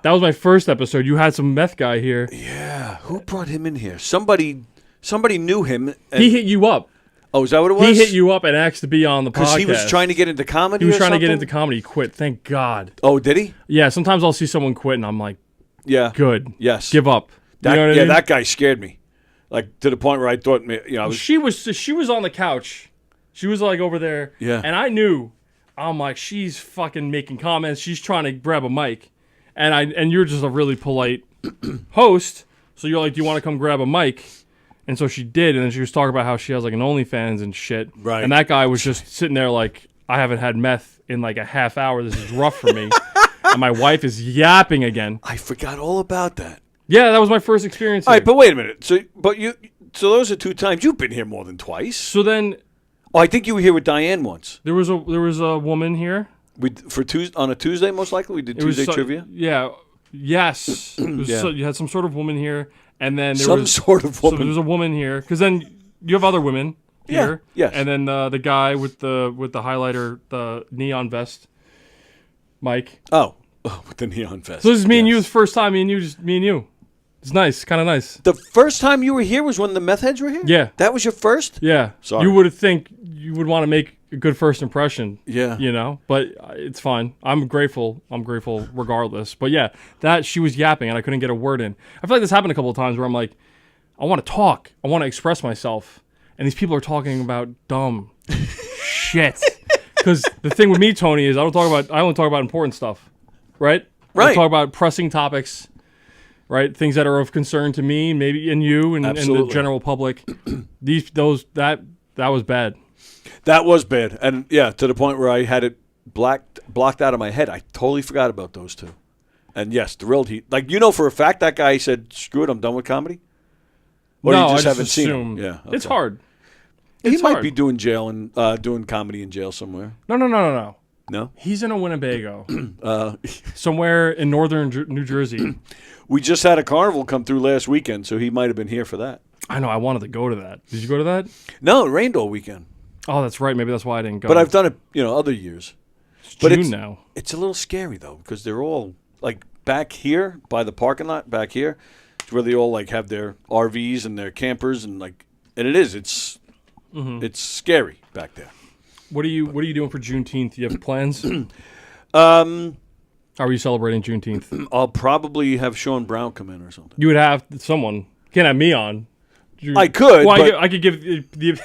That was my first episode. You had some meth guy here. Yeah. Who brought him in here? Somebody knew him. He hit you up. Oh, is that what it was? He hit you up and asked to be on the podcast. Because he was trying to get into comedy. He was trying to get into comedy. He quit. Thank God. Oh, did he? Yeah. Sometimes I'll see someone quit and I'm like, yeah, good. Yes. Give up. You know what I mean? That guy scared me. Like to the point where I thought, she was on the couch. She was like over there. Yeah. And I knew. I'm like, she's fucking making comments. She's trying to grab a mic, and you're just a really polite host. So you're like, do you want to come grab a mic? And so she did, and then she was talking about how she has like an OnlyFans and shit. Right. And that guy was just sitting there like, I haven't had meth in like a half hour. This is rough for me. And my wife is yapping again. I forgot all about that. Yeah, that was my first experience. All right, but wait a minute. So those are 2 times. You've been here more than twice. So then, I think you were here with Diane once. There was a woman here. On a Tuesday, most likely we did Tuesday trivia. Yeah. Yes. You had some sort of woman here. And then there was sort of woman. So there was a woman here, because then you have other women, here. Yes. And then the guy with the highlighter, the neon vest, Mike. Oh, with the neon vest. So this is me and you. It's first time me and you. It's nice, kind of nice. The first time you were here was when the meth heads were here? Yeah. That was your first? Yeah. Sorry. You would think you would want to make a good first impression. Yeah. You know, but it's fine. I'm grateful regardless. But yeah, that she was yapping and I couldn't get a word in. I feel like this happened a couple of times where I'm like, I want to talk. I want to express myself. And these people are talking about dumb shit. Because the thing with me, Tony, is I only talk about important stuff. Right? Right. I talk about pressing topics. Right, things that are of concern to me, maybe and you, and the general public. That was bad. That was bad, and yeah, to the point where I had it blocked out of my head. I totally forgot about those two. And yes, thrilled. For a fact that guy said, "Screw it, I'm done with comedy." Or no, you just I haven't assume. seen him. Yeah, okay. It's hard. He might be doing jail and doing comedy in jail somewhere. No. No, he's in a Winnebago, somewhere in northern New Jersey. We just had a carnival come through last weekend, so he might have been here for that. I know. I wanted to go to that. Did you go to that? No, it rained all weekend. Oh, that's right. Maybe that's why I didn't go. But I've done it, other years. It's June now. It's a little scary though because they're all like back here by the parking lot back here, where they all like have their RVs and their campers and it's scary back there. What are you doing for Juneteenth? Do you have plans? How are you celebrating Juneteenth? I'll probably have Sean Brown come in or something. You would have someone. Can't have me on. I could. Well, but I could give the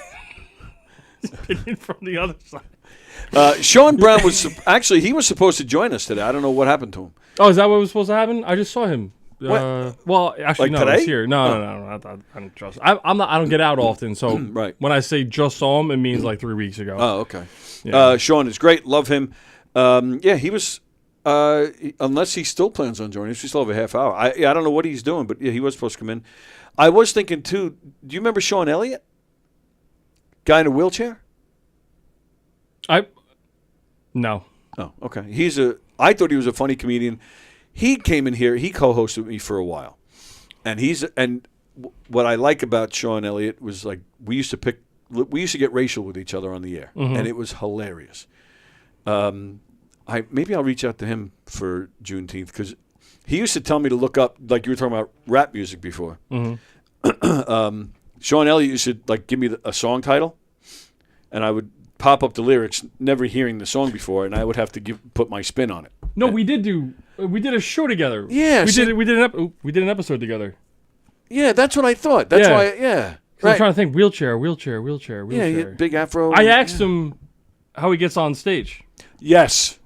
opinion from the other side. Sean Brown was he was supposed to join us today. I don't know what happened to him. Oh, is that what was supposed to happen? I just saw him. Well, actually, like no, today? he's here. No. I don't trust. I'm not. I don't get out often, so right. When I say just saw him, it means like 3 weeks ago. Oh, okay. Yeah. Sean is great. Love him. He was. Unless he still plans on joining us, we still have a half hour. I don't know what he's doing, but yeah, he was supposed to come in. I was thinking too. Do you remember Sean Elliott? Guy in a wheelchair. No. Oh, okay. I thought he was a funny comedian. He came in here. He co-hosted with me for a while, and what I like about Sean Elliott was like we used to get racial with each other on the air, and it was hilarious. Maybe I'll reach out to him for Juneteenth because he used to tell me to look up, like you were talking about rap music before. Sean Elliott used to give me a song title, and I would pop up the lyrics, never hearing the song before, and I would have to put my spin on it. No, we did a show together. Yeah, we did an episode together. Yeah, that's what I thought. That's why. Yeah, right. I'm trying to think. Wheelchair. Yeah, big afro. I asked him how he gets on stage. Yes,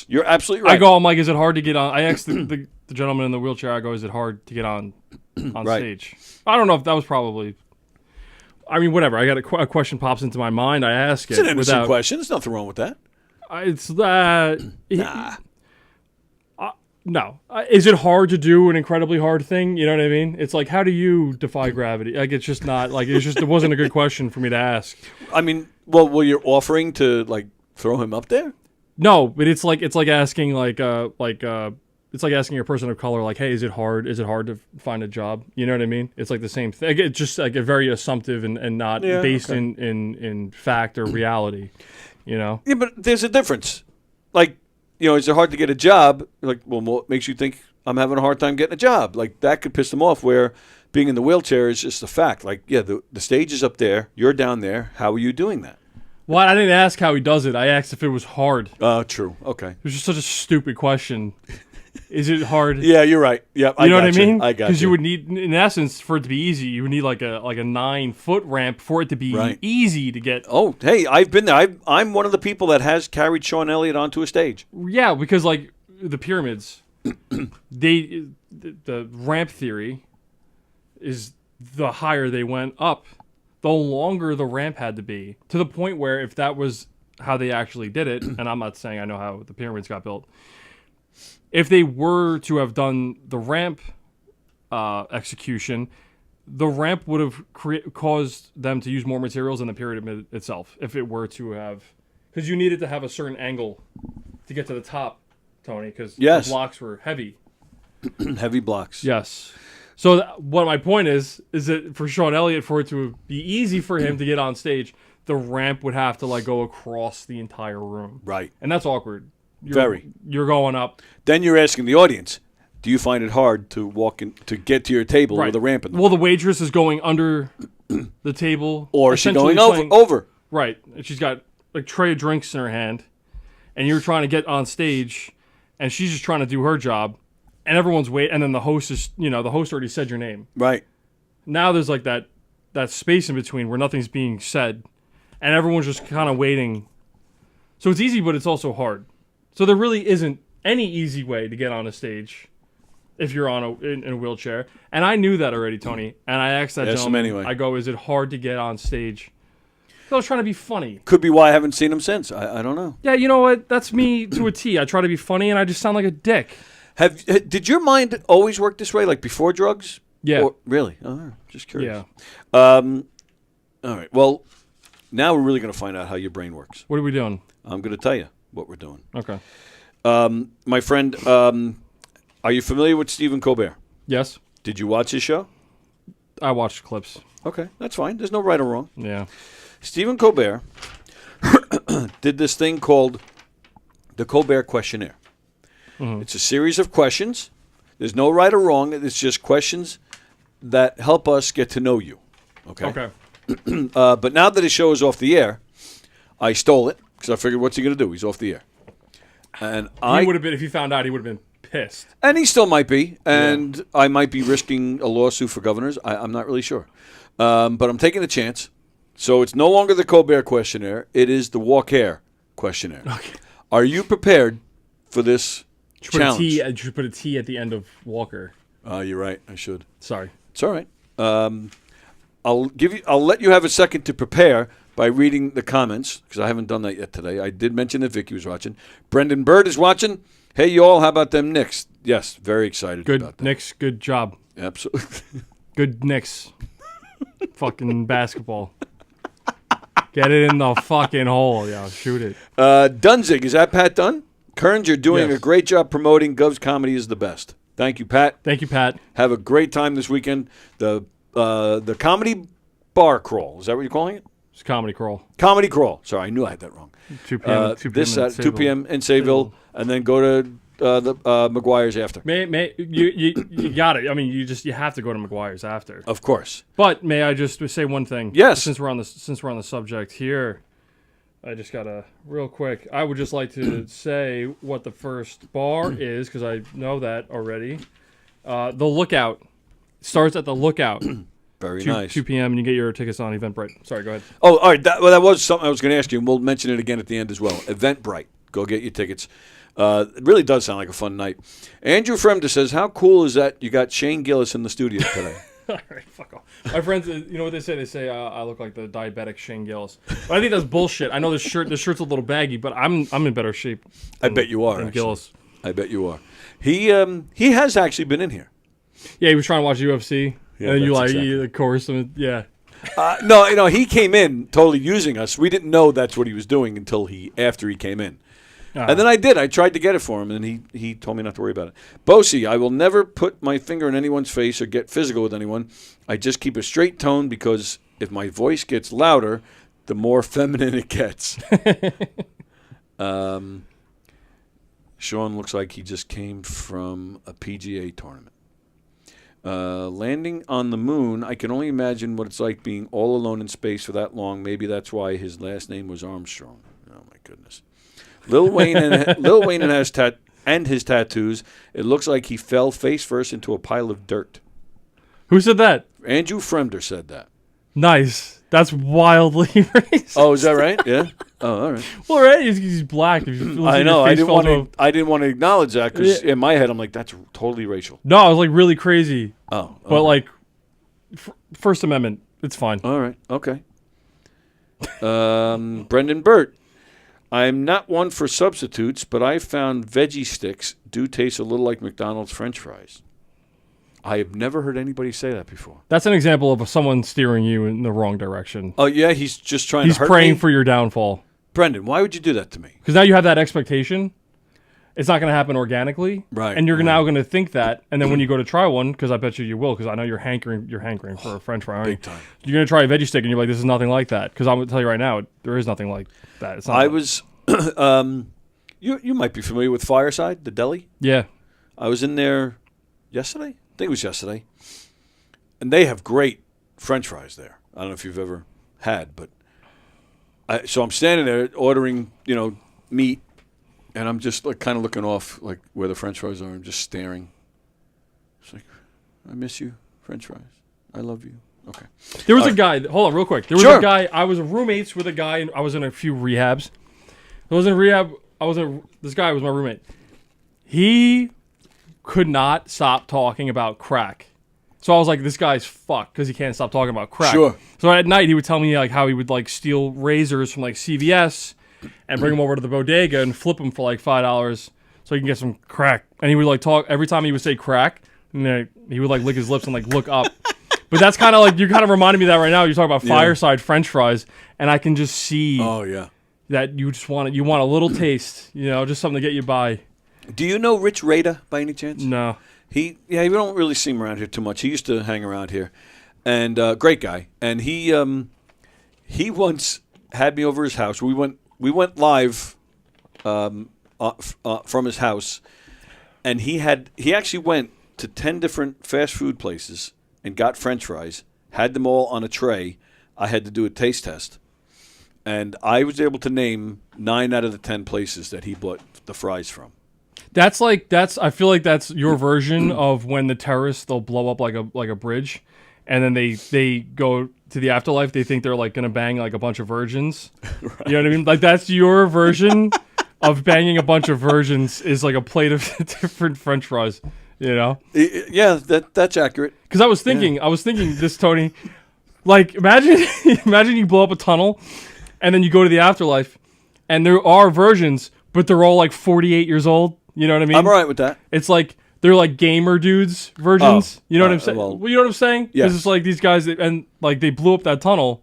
you're absolutely right. I go, I'm like, is it hard to get on? I asked the gentleman in the wheelchair. I go, is it hard to get on right. stage? I don't know if that was probably. I mean, whatever. I got a question pops into my mind. I ask it. It's an innocent question. There's nothing wrong with that. It's that. No. Is it hard to do an incredibly hard thing? You know what I mean? It's like, how do you defy gravity? Like, it's just not, it wasn't a good question for me to ask. I mean, well, you're offering to, throw him up there? No, but it's like asking, it's like asking a person of color, like, hey, is it hard to find a job? You know what I mean? It's like the same thing. It's just like a very assumptive and not based in fact or reality, you know? Yeah, but there's a difference. Is it hard to get a job? What makes you think I'm having a hard time getting a job? That could piss them off, where being in the wheelchair is just a fact. The stage is up there. You're down there. How are you doing that? Well, I didn't ask how he does it. I asked if it was hard. True. Okay. It was just such a stupid question. Is it hard? Yeah, you're right. Yeah, you know what I mean? I got you. Because you would need, in essence, for it to be easy, you would need like a 9-foot ramp for it to be easy to get. Oh, hey, I've been there. I'm one of the people that has carried Sean Elliott onto a stage. Yeah, because the pyramids, the ramp theory is the higher they went up, the longer the ramp had to be, to the point where if that was how they actually did it, and I'm not saying I know how the pyramids got built. If they were to have done the ramp execution, the ramp would have caused them to use more materials than the pyramid itself. If it were to have, because you needed to have a certain angle to get to the top, Tony, because the blocks were heavy. Heavy blocks. Yes. So what my point is that for Sean Elliott, for it to be easy for him to get on stage, the ramp would have to like go across the entire room. Right. And that's awkward. You're going up. Then you're asking the audience, do you find it hard to walk in to get to your table with a ramp in the Well, the waitress is going under the table. Or is she essentially going over? Right. And she's got a tray of drinks in her hand, and you're trying to get on stage, and she's just trying to do her job, and everyone's waiting, and then the host is, the host already said your name. Right. Now there's like that space in between where nothing's being said, and everyone's just kind of waiting. So it's easy, but it's also hard. So there really isn't any easy way to get on a stage if you're in a wheelchair. And I knew that already, Tony. And I asked that gentleman, anyway. I go, is it hard to get on stage? So I was trying to be funny. Could be why I haven't seen him since. I don't know. Yeah, you know what? That's me to a T. I try to be funny, and I just sound like a dick. Did your mind always work this way, like before drugs? Yeah. Or, really? Oh, just curious. Yeah. All right. Well, now we're really going to find out how your brain works. What are we doing? I'm going to tell you what we're doing. Okay. My friend, are you familiar with Stephen Colbert? Yes. Did you watch his show? I watched clips. Okay, that's fine. There's no right or wrong. Yeah. Stephen Colbert did this thing called the Colbert Questionnaire. Mm-hmm. It's a series of questions. There's no right or wrong. It's just questions that help us get to know you. Okay. Okay. But now that his show is off the air, I stole it because I figured, what's he going to do? He's off the air. And he would have been, if he found out, he would have been pissed. And he still might be. And I might be risking a lawsuit for governors. I'm not really sure. But I'm taking a chance. So it's no longer the Colbert Questionnaire. It is the Walker Questionnaire. Okay. Are you prepared for this challenge? You should put a T at the end of Walker. You're right. I should. Sorry. It's all right. I'll let you have a second to prepare by reading the comments, because I haven't done that yet today. I did mention that Vicky was watching. Brendan Bird is watching. Hey, y'all, how about them Knicks? Yes, very excited about that. Knicks, good job. Absolutely. Good Knicks. Fucking basketball. Get it in the fucking hole. Yeah, shoot it. Dunzig, is that Pat Dunn? Kearns, you're doing a great job promoting Gov's Comedy is the best. Thank you, Pat. Thank you, Pat. Have a great time this weekend. The comedy bar crawl, is that what you're calling it? It's Comedy Crawl. Comedy Crawl. Sorry, I knew I had that wrong. 2 p.m. 2 p.m. in Sayville, and then go to the McGuire's after. You got it. I mean, you have to go to McGuire's after. Of course. But may I just say one thing? Yes. Since we're on the subject here, I just gotta real quick. I would just like to say what the first bar is, because I know that already. The Lookout starts at the Lookout. Very nice. 2 p.m. and you get your tickets on Eventbrite. Sorry, go ahead. Oh, all right. That was something I was going to ask you, and we'll mention it again at the end as well. Eventbrite. Go get your tickets. It really does sound like a fun night. Andrew Fremder says, how cool is that you got Shane Gillis in the studio today? All right, fuck off. My friends, you know what they say? They say I look like the diabetic Shane Gillis. But I think that's bullshit. I know the shirt's a little baggy, but I'm in better shape. I bet you are. Gillis. I bet you are. He has actually been in here. Yeah, he was trying to watch UFC. Yeah, and you exactly. of course, yeah. No, he came in totally using us. We didn't know that's what he was doing until after he came in. And then I did. I tried to get it for him, and he told me not to worry about it. Bosie, I will never put my finger in anyone's face or get physical with anyone. I just keep a straight tone because if my voice gets louder, the more feminine it gets. Sean looks like he just came from a PGA tournament. Landing on the moon, I can only imagine what it's like being all alone in space for that long. Maybe that's why his last name was Armstrong. Oh, my goodness. Lil Wayne and his tattoos, it looks like he fell face first into a pile of dirt. Who said that? Andrew Fremder said that. Nice. That's wildly racist. Oh, is that right? Yeah. Oh, all right. Well, right. He's black. I know. I didn't want to acknowledge that because in my head I'm like, that's totally racial. No, I was like really crazy. Oh, okay. But like, First Amendment, it's fine. All right. Okay. Brendan Burt. I'm not one for substitutes, but I found veggie sticks do taste a little like McDonald's French fries. I have never heard anybody say that before. That's an example of someone steering you in the wrong direction. Oh, yeah? He's just trying to hurt me? He's praying for your downfall. Brendan, why would you do that to me? Because now you have that expectation. it's not going to happen organically. Right. And you're now going to think that. And then when you go to try one, because I bet you will, because I know you're hankering for a French fry. Big time. You're going to try a veggie stick, and you're like, this is nothing like that. Because I'm going to tell you right now, there is nothing like that. It's not I was, you might be familiar with Fireside, the deli. Yeah. I was in there yesterday. I think it was yesterday. And they have great French fries there. I don't know if you've ever had, but so I'm standing there ordering, meat, and I'm just like kind of looking off like where the French fries are. I'm just staring. It's like, I miss you, French fries. I love you. Okay. There was a guy. Hold on, real quick. There was Sure. a guy. I was roommates with a guy, and I was in a few rehabs. I was in rehab. This guy was my roommate. He could not stop talking about crack. So I was like, this guy's fucked because he can't stop talking about crack. Sure. So at night he would tell me like how he would like steal razors from like CVS and bring them over to the bodega and flip them for like $5 so he can get some crack. And he would like talk every time he would say crack, and then he would like lick his lips and like look up. But that's kind of like, you kind of reminded me of that right now. You're talking about Fireside French fries, and I can just see that you just want a little taste, just something to get you by. Do you know Rich Rader by any chance? No. You don't really see him around here too much. He used to hang around here, and great guy. And he once had me over his house. We went live from his house, and he actually went to 10 different fast food places and got French fries. Had them all on a tray. I had to do a taste test, and I was able to name 9 out of the 10 places that he bought the fries from. I feel like that's your version of when the terrorists, they'll blow up like a bridge, and then they go to the afterlife. They think they're like gonna bang like a bunch of virgins. Right. You know what I mean? Like that's your version of banging a bunch of virgins is like a plate of different French fries. Yeah, that's accurate. Because I was thinking this, Tony. Like imagine you blow up a tunnel, and then you go to the afterlife, and there are virgins, but they're all like 48 years old. You know what I mean? I'm all right with that. It's like they're like gamer dudes, virgins. You know what I'm saying? Well, You know what I'm saying? yes. It's just like these guys, and like they blew up that tunnel,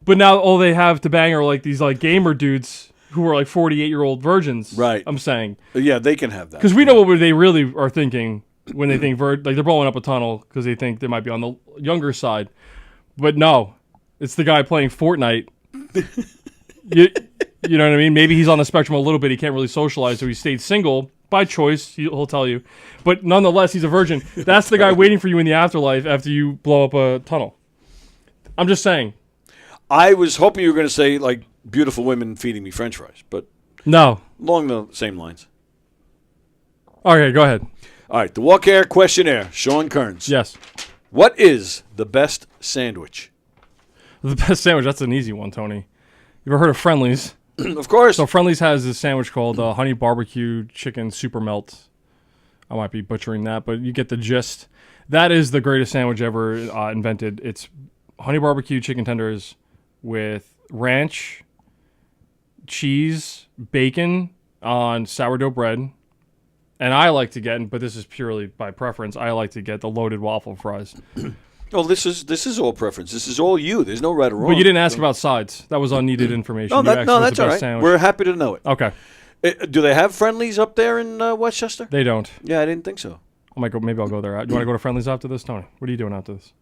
but now all they have to bang are like these like gamer dudes who are like 48-year-old virgins. Right. I'm saying. Yeah, they can have that. Because we know what they really are thinking when they think like they're blowing up a tunnel because they think they might be on the younger side, but no, it's the guy playing Fortnite. You know what I mean? Maybe he's on the spectrum a little bit. He can't really socialize, so he stayed single by choice. He'll tell you. But nonetheless, he's a virgin. That's the guy waiting for you in the afterlife after you blow up a tunnel. I'm just saying. I was hoping you were going to say, like, beautiful women feeding me French fries, but no. Along the same lines. Okay, go ahead. All right, the Walk Air questionnaire. Sean Kearns. Yes. What is the best sandwich? The best sandwich? That's an easy one, Tony. You ever heard of Friendly's? Of course. So Friendly's has this sandwich called honey barbecue chicken super melt. I might be butchering that, but you get the gist. That is the greatest sandwich ever invented. It's honey barbecue chicken tenders with ranch, cheese, bacon on sourdough bread. And I like to get, but this is purely by preference, I like to get the loaded waffle fries. Well, this is all preference. This is all you. There's no right or wrong. But you didn't ask about sides. That was unneeded information. No, You asked no, what's that's the all best right. sandwich. We're happy to know it. Okay. Do they have Friendlies up there in Westchester? They don't. Yeah, I didn't think so. I might go. Maybe I'll go there. You want to go to Friendly's after this, Tony? What are you doing after this?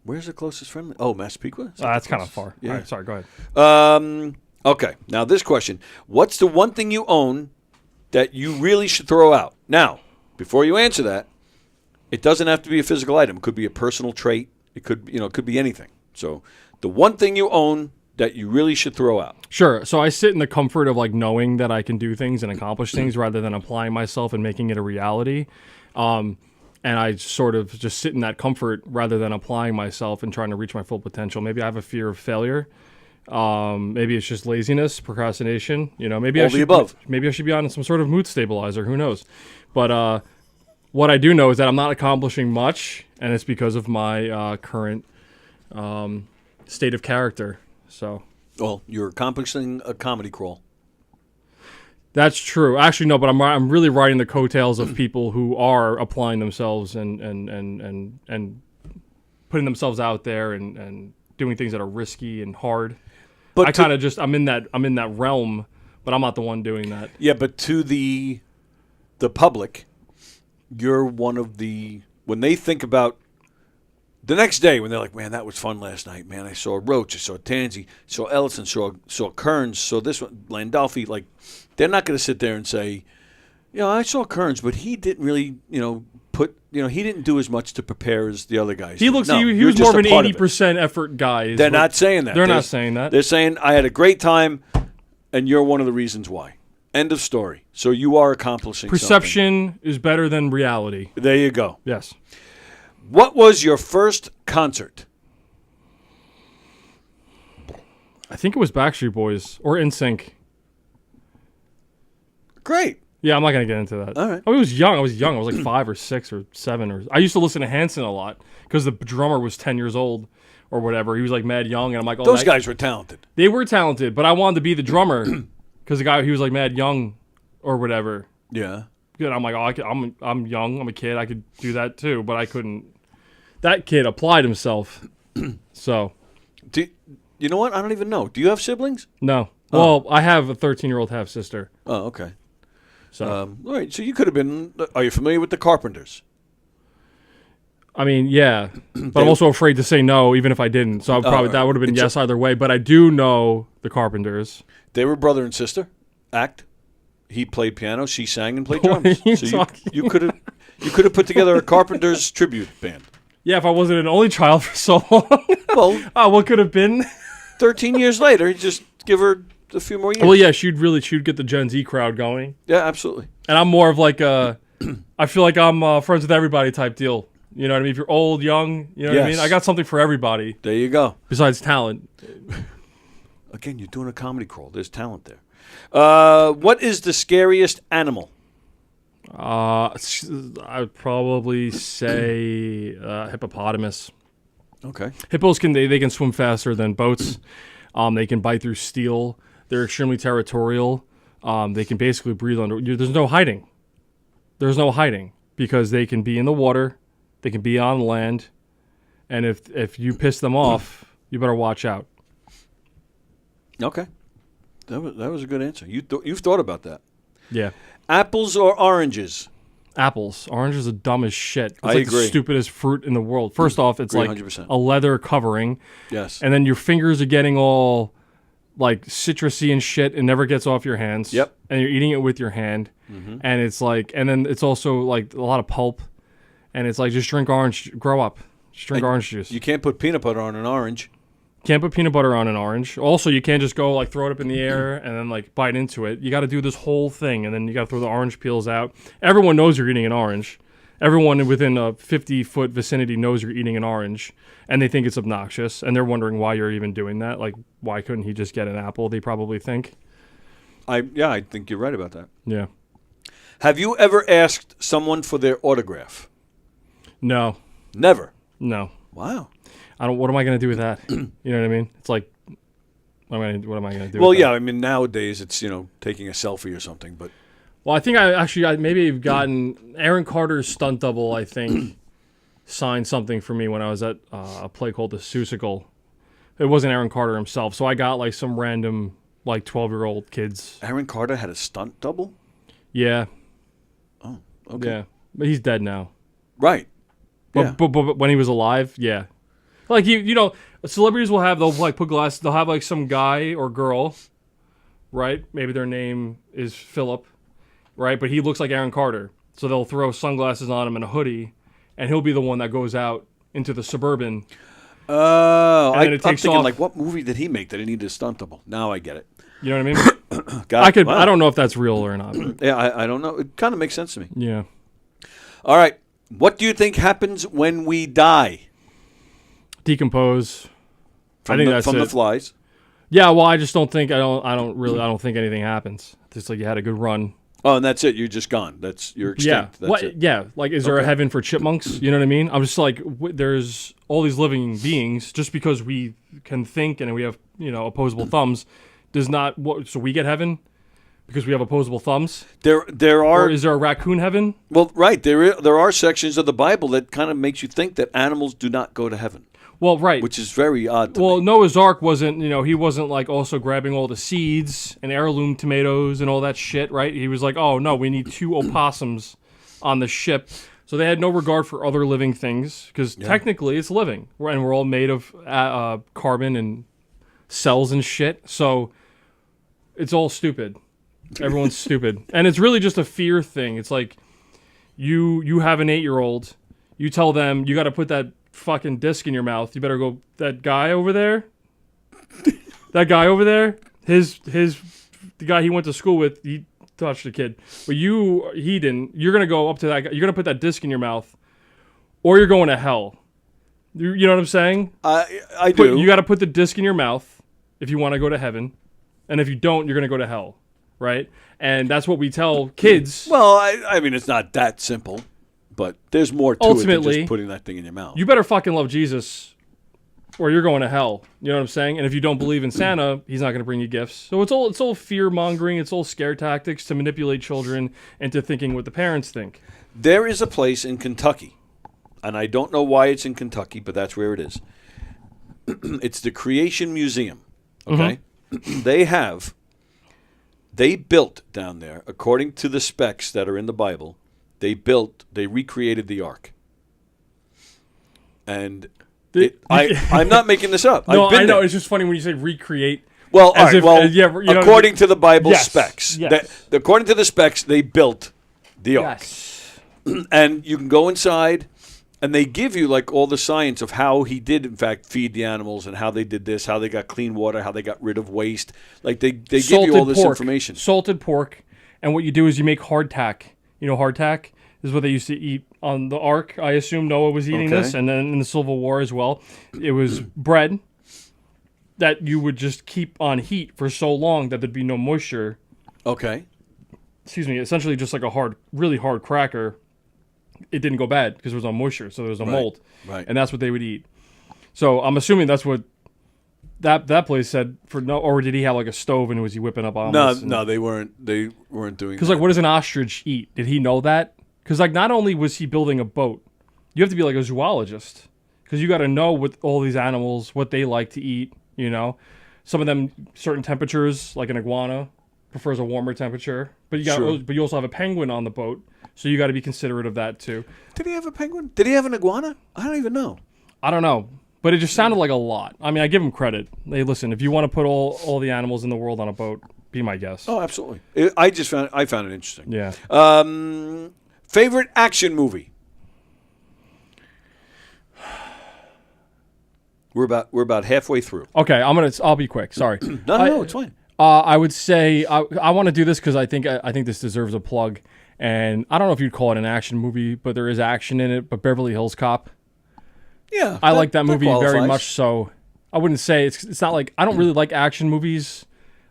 Where's the closest Friendly? Oh, Massapequa? That's kind of far. Yeah. All right, sorry, go ahead. Okay, now this question. What's the one thing you own that you really should throw out? Now, before you answer that, it doesn't have to be a physical item. It could be a personal trait. It could be anything. So the one thing you own that you really should throw out. Sure. So I sit in the comfort of like knowing that I can do things and accomplish things rather than applying myself and making it a reality. And I sort of just sit in that comfort rather than applying myself and trying to reach my full potential. Maybe I have a fear of failure. Maybe it's just laziness, procrastination. Maybe all the above. Maybe I should be on some sort of mood stabilizer. Who knows? But what I do know is that I'm not accomplishing much, and it's because of my current state of character. So, well, you're accomplishing a comedy crawl. That's true. Actually, no, but I'm really riding the coattails of people who are applying themselves and putting themselves out there and doing things that are risky and hard. But I'm in that realm, but I'm not the one doing that. Yeah, but to the public, you're one of the, when they think about the next day, when they're like, man, that was fun last night, man, I saw Roach, I saw Tansy, saw Ellison, saw Kearns, saw this one, Landolfi, like, they're not going to sit there and say, I saw Kearns, but he didn't really, he didn't do as much to prepare as the other guys. He looks, he was more of an 80% effort guy. They're not saying that. They're not saying that. They're saying, I had a great time, and you're one of the reasons why. End of story. So you are accomplishing Perception something. is better than reality. There you go. Yes. What was your first concert? I think it was Backstreet Boys or NSYNC. Great. Yeah, I'm not going to get into that. All right. I was young. I was like 5 or 6 or 7. I used to listen to Hanson a lot because the drummer was 10 years old or whatever. He was like mad young, and I'm like, those guys were talented. They were talented, but I wanted to be the drummer because the guy, he was like mad young or whatever. Yeah. And I'm like, I'm young. I'm a kid. I could do that too, but I couldn't. That kid applied himself. So. You know what? I don't even know. Do you have siblings? No. Well, I have a 13-year-old half sister. Oh, okay. So. All right. So you could have been. Are you familiar with the Carpenters? I mean, yeah, but I'm also afraid to say no, even if I didn't. So that would have been yes either way. But I do know the Carpenters. They were brother and sister. Act. He played piano. She sang and played drums. So you could have put together a Carpenters tribute band. Yeah, if I wasn't an only child for so long. Well, what could have been? 13 years later, just give her a few more years. Well, yeah, she'd get the Gen Z crowd going. Yeah, absolutely. And I'm more of like I feel like I'm friends with everybody type deal. You know what I mean? If you're old, young, you know what I mean? I got something for everybody. There you go. Besides talent. Again, you're doing a comedy crawl. There's talent there. What is the scariest animal? I would probably say hippopotamus. Okay. Hippos they can swim faster than boats. They can bite through steel. They're extremely territorial. They can basically breathe under. There's no hiding. There's no hiding because they can be in the water. They can be on land, and if you piss them off, you better watch out. Okay, that was a good answer. You've thought about that. Yeah. Apples or oranges? Apples. Oranges are dumb as shit. It's I like agree. The stupidest fruit in the world. First off, it's like 100%. a leather covering. Yes. And then your fingers are getting all like citrusy and shit and never gets off your hands. Yep. And you're eating it with your hand. Mm-hmm. And it's like, and then it's also like a lot of pulp. And it's like, just drink orange, grow up. Just drink orange juice. You can't put peanut butter on an orange. Can't put peanut butter on an orange. Also, you can't just go like throw it up in the air and then like bite into it. You got to do this whole thing, and then you got to throw the orange peels out. Everyone knows you're eating an orange. Everyone within a 50-foot vicinity knows you're eating an orange, and they think it's obnoxious, and they're wondering why you're even doing that. Like, why couldn't he just get an apple? They probably think. I think you're right about that. Yeah. Have you ever asked someone for their autograph? No. Never. No. Wow. What am I going to do with that? You know what I mean? It's like, what am I going to do? Well, with yeah. that? I mean, nowadays it's taking a selfie or something. But well, I think I maybe have gotten Aaron Carter's stunt double. I think signed something for me when I was at a play called The Seussical. It wasn't Aaron Carter himself, so I got like some random like 12-year-old kids. Aaron Carter had a stunt double? Yeah. Oh, okay. Yeah, but he's dead now. Right. But when he was alive, yeah. Like celebrities will have, they'll like put glasses, they'll have like some guy or girl, right? Maybe their name is Philip, right? But he looks like Aaron Carter. So they'll throw sunglasses on him and a hoodie, and he'll be the one that goes out into the Suburban. Oh, I'm thinking off. like, what movie did he make that he needed a stunt double? Now I get it. You know what I mean? Wow. I don't know if that's real or not. But. Yeah, I don't know. It kind of makes sense to me. Yeah. All right. What do you think happens when we die? Decompose. I think that's from it. the flies. Yeah, well, I just don't think I don't think anything happens. Just like you had a good run. Oh, and that's it. You're just gone. you're extinct. Yeah. That's it. Yeah. Like, is there a heaven for chipmunks? You know what I mean? I'm just like, there's all these living beings. Just because we can think and we have opposable thumbs, does not. So we get heaven. Because we have opposable thumbs? There are. Or is there a raccoon heaven? Well, right. There are sections of the Bible that kind of makes you think that animals do not go to heaven. Well, right. Which is very odd to Well, me. Noah's Ark wasn't, he wasn't like also grabbing all the seeds and heirloom tomatoes and all that shit, right? He was like, oh, no, we need 2 opossums on the ship. So they had no regard for other living things because technically it's living. And we're all made of carbon and cells and shit. So it's all stupid. Everyone's stupid. And it's really just a fear thing. It's like you have an 8-year-old. You tell them you got to put that fucking disc in your mouth. You better go, that guy over there, the guy he went to school with, he touched the kid. But he didn't. You're going to go up to that guy. You're going to put that disc in your mouth or you're going to hell. You know what I'm saying? I do. You got to put the disc in your mouth if you want to go to heaven. And if you don't, you're going to go to hell. Right? And that's what we tell kids. Well, I mean, it's not that simple, but there's more to it than just putting that thing in your mouth. You better fucking love Jesus or you're going to hell. You know what I'm saying? And if you don't believe in Santa, he's not going to bring you gifts. So it's all fear-mongering. It's all scare tactics to manipulate children into thinking what the parents think. There is a place in Kentucky, and I don't know why it's in Kentucky, but that's where it is. It's the Creation Museum, okay? Mm-hmm. They built down there, according to the specs that are in the Bible, they recreated the ark. And I'm not making this up. No, I know. There. It's just funny when you say recreate. Well, according to the Bible specs. Yes. According to the specs, they built the ark. Yes. And you can go inside, and they give you like all the science of how he did, in fact, feed the animals and how they did this, how they got clean water, how they got rid of waste. Like they give you all this information. Salted pork. And what you do is you make hardtack. You know hardtack is what they used to eat on the Ark. I assume Noah was eating this. And then in the Civil War as well. It was bread that you would just keep on heat for so long that there'd be no moisture. Okay. Excuse me. Essentially just like a really hard cracker. It didn't go bad because there was no moisture, so there was no mold. Right. And that's what they would eat. So I'm assuming that's what that place said for no, or did he have like a stove and was he whipping up omelets? No, they weren't doing because like what does an ostrich eat? Did he know that? Because like not only was he building a boat, you have to be like a zoologist because you got to know what all these animals, what they like to eat. You know, some of them certain temperatures, like an iguana prefers a warmer temperature, but you also have a penguin on the boat, so you got to be considerate of that too. Did he have a penguin? Did he have an iguana? I don't even know. I don't know. But it just sounded like a lot. I mean, I give him credit. Hey, listen, if you want to put all the animals in the world on a boat, be my guest. Oh, absolutely. I found it interesting. Yeah. Favorite action movie? We're about halfway through. Okay, I'll be quick. Sorry. No, it's fine. I would say I want to do this because I think this deserves a plug. And I don't know if you'd call it an action movie, but there is action in it. But Beverly Hills Cop. Yeah, I like that movie qualifies. very much. So I wouldn't say it's not like I don't really like action movies,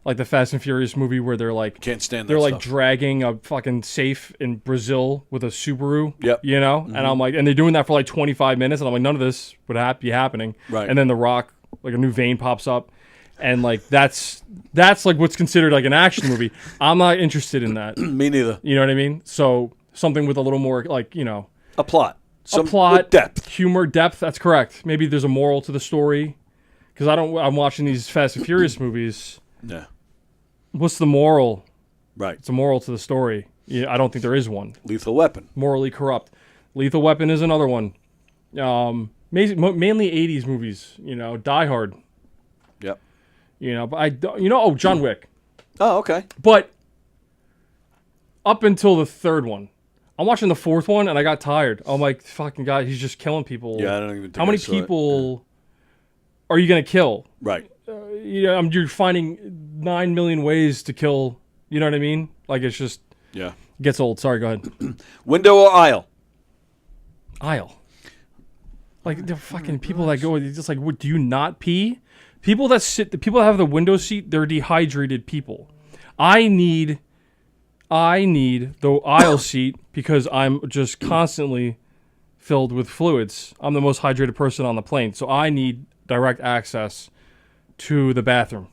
like the Fast and Furious movie where they're like can't stand. They're that like stuff. dragging a fucking safe in Brazil with a Subaru. Yep. You know, and I'm like, and they're doing that for like 25 minutes, and I'm like, none of this would be happening. Right. And then The Rock, like a new vein pops up, and like that's like what's considered like an action movie. I'm not interested in that. Me neither. You know what I mean? So something with a little more like a plot. A plot, depth, humor, depth. That's correct. Maybe there's a moral to the story, because I'm watching these Fast and Furious movies. Yeah. What's the moral? Right. It's a moral to the story. Yeah, I don't think there is one. Lethal Weapon. Morally corrupt. Lethal Weapon is another one. Mainly 80s movies. Die Hard. Yep. But John Wick. Oh, okay. But up until the third one. I'm watching the fourth one, and I got tired. I'm like, fucking God, he's just killing people. Yeah, I don't even think How many people are you going to kill? Right. You're finding 9 million ways to kill. You know what I mean? Like, it's just... Yeah. Gets old. Sorry, go ahead. Window or aisle? Aisle. Like, the fucking people that go... Just like, what, do you not pee? The people that have the window seat, they're dehydrated people. I need the aisle seat because I'm just constantly filled with fluids. I'm the most hydrated person on the plane, so I need direct access to the bathroom.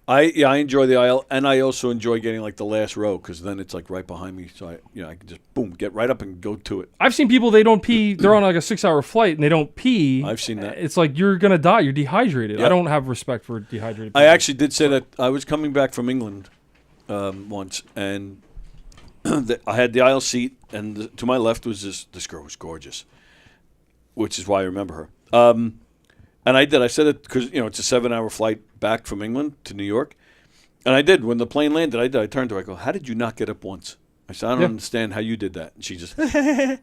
I enjoy the aisle, and I also enjoy getting like the last row because then it's like right behind me, so I can just boom get right up and go to it. I've seen people, they don't pee. They're on like a 6-hour flight and they don't pee. I've seen that. It's like you're gonna die. You're dehydrated. Yep. I don't have respect for dehydrated people. I actually did say that I was coming back from England once, and I had the aisle seat, and to my left was this girl was gorgeous, which is why I remember her. And I did. I said it because it's a 7-hour flight back from England to New York, and I did. When the plane landed, I did. I turned to her. I go, "How did you not get up once?" I said, "I don't understand how you did that." And she just that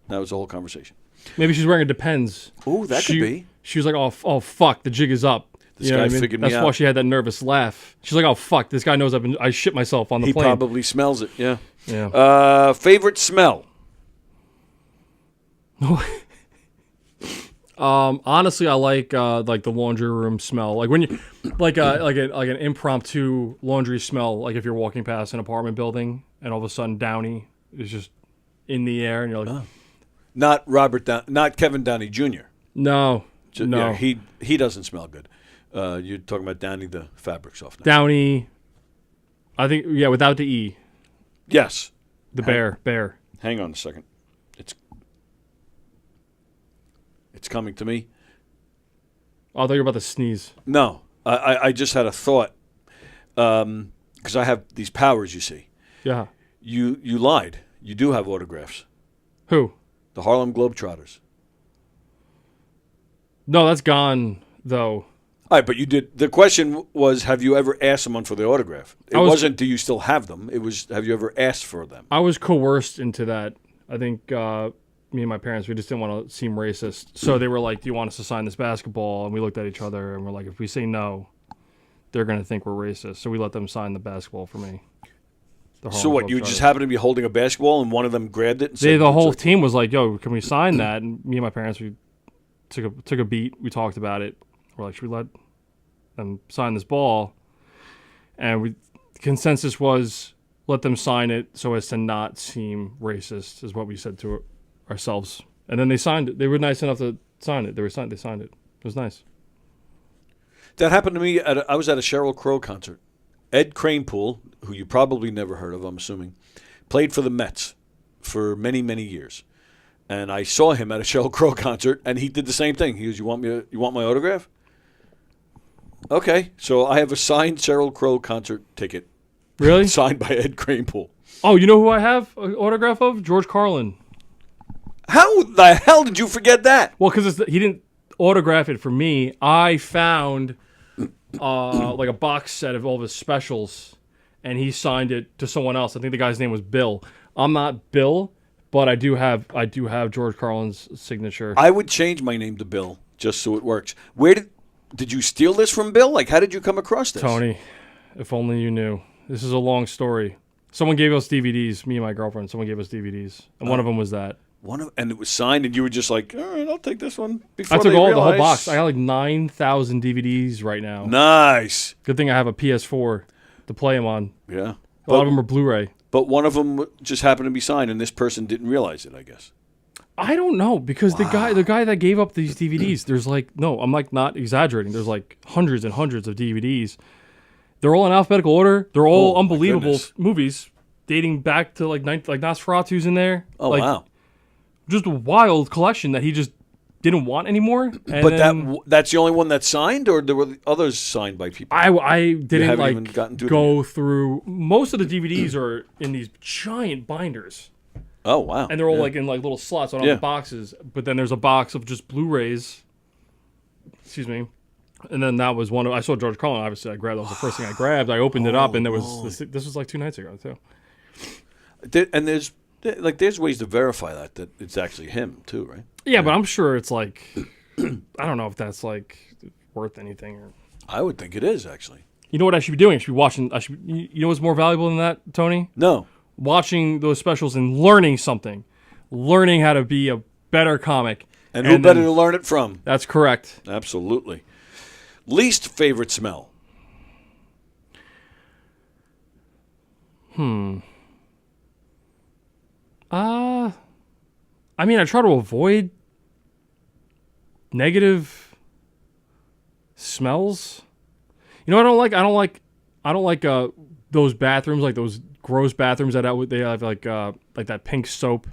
was the whole conversation. Maybe she's wearing a Depends. Oh, that could be. She was like, "Oh fuck, the jig is up." This guy figured me out. That's why she had that nervous laugh. She's like, "Oh fuck, this guy knows I shit myself on the plane." He probably smells it. Yeah. Yeah. Favorite smell? Honestly, I like the laundry room smell. Like when you like an impromptu laundry smell. Like if you're walking past an apartment building and all of a sudden Downey is just in the air and you're like, not Kevin Downey Jr. No. Yeah, he doesn't smell good. You're talking about Downey, the fabric softener. Downey, I think, without the E. Yes. The bear. Hang on a second. It's coming to me. Oh, I thought you were about to sneeze. No, I just had a thought because I have these powers. You see. Yeah. You lied. You do have autographs. Who? The Harlem Globetrotters. No, that's gone though. All right, but you did. The question was, have you ever asked someone for the autograph? It wasn't, do you still have them? It was, have you ever asked for them? I was coerced into that. I think me and my parents, we just didn't want to seem racist. So they were like, do you want us to sign this basketball? And we looked at each other and we're like, if we say no, they're going to think we're racist. So we let them sign the basketball for me. So what, you just happened to be holding a basketball and one of them grabbed it? And said, the whole team was like, yo, can we sign that? And me and my parents, we took a beat. We talked about it. We're like, should we let them sign this ball? And the consensus was let them sign it so as to not seem racist, is what we said to ourselves. And then they signed it. They were nice enough to sign it. They signed it. It was nice. That happened to me. I was at a Sheryl Crow concert. Ed Kranepool, who you probably never heard of, I'm assuming, played for the Mets for many, many years. And I saw him at a Sheryl Crow concert, and he did the same thing. He goes, you want my autograph? Okay, so I have a signed Sheryl Crow concert ticket. Really? Signed by Ed Kranepool. Oh, you know who I have an autograph of? George Carlin. How the hell did you forget that? Well, because he didn't autograph it for me. I found like a box set of all of his specials, and he signed it to someone else. I think the guy's name was Bill. I'm not Bill, but I do have George Carlin's signature. I would change my name to Bill just so it works. Where did you steal this from Bill? Like, how did you come across this? Tony, if only you knew. This is a long story. Someone gave us DVDs, me and my girlfriend. Someone gave us DVDs, and one of them was that. And it was signed, and you were just like, all right, I'll take this one. Before I took the whole box. I got like 9,000 DVDs right now. Nice. Good thing I have a PS4 to play them on. Yeah. A lot of them are Blu-ray. But one of them just happened to be signed, and this person didn't realize it, I guess. I don't know, because the guy that gave up these DVDs, there's like, no, I'm like not exaggerating. There's like hundreds and hundreds of DVDs. They're all in alphabetical order. They're all unbelievable movies dating back to like Nosferatu's in there. Oh, wow. Just a wild collection that he just didn't want anymore. And but that's the only one that's signed, or there were others signed by people? I didn't like go through. Most of the DVDs are in these giant binders. Oh, wow. And they're all like in like little slots on all the boxes. But then there's a box of just Blu-rays. Excuse me. And then that was one of, I saw George Carlin, obviously I grabbed, that was the first thing I grabbed. I opened it up and there was, this was like 2 nights ago too. And there's ways to verify that it's actually him too, right? Yeah, but I'm sure it's like, I don't know if that's like worth anything. Or I would think it is, actually. You know what I should be doing? I should be watching, you know what's more valuable than that, Tony? No. Watching those specials and learning something. Learning how to be a better comic. And who better to learn it from? That's correct. Absolutely. Least favorite smell? I mean, I try to avoid negative smells. You know what I don't like? I don't like those bathrooms, like those gross bathrooms that they have like that pink soap.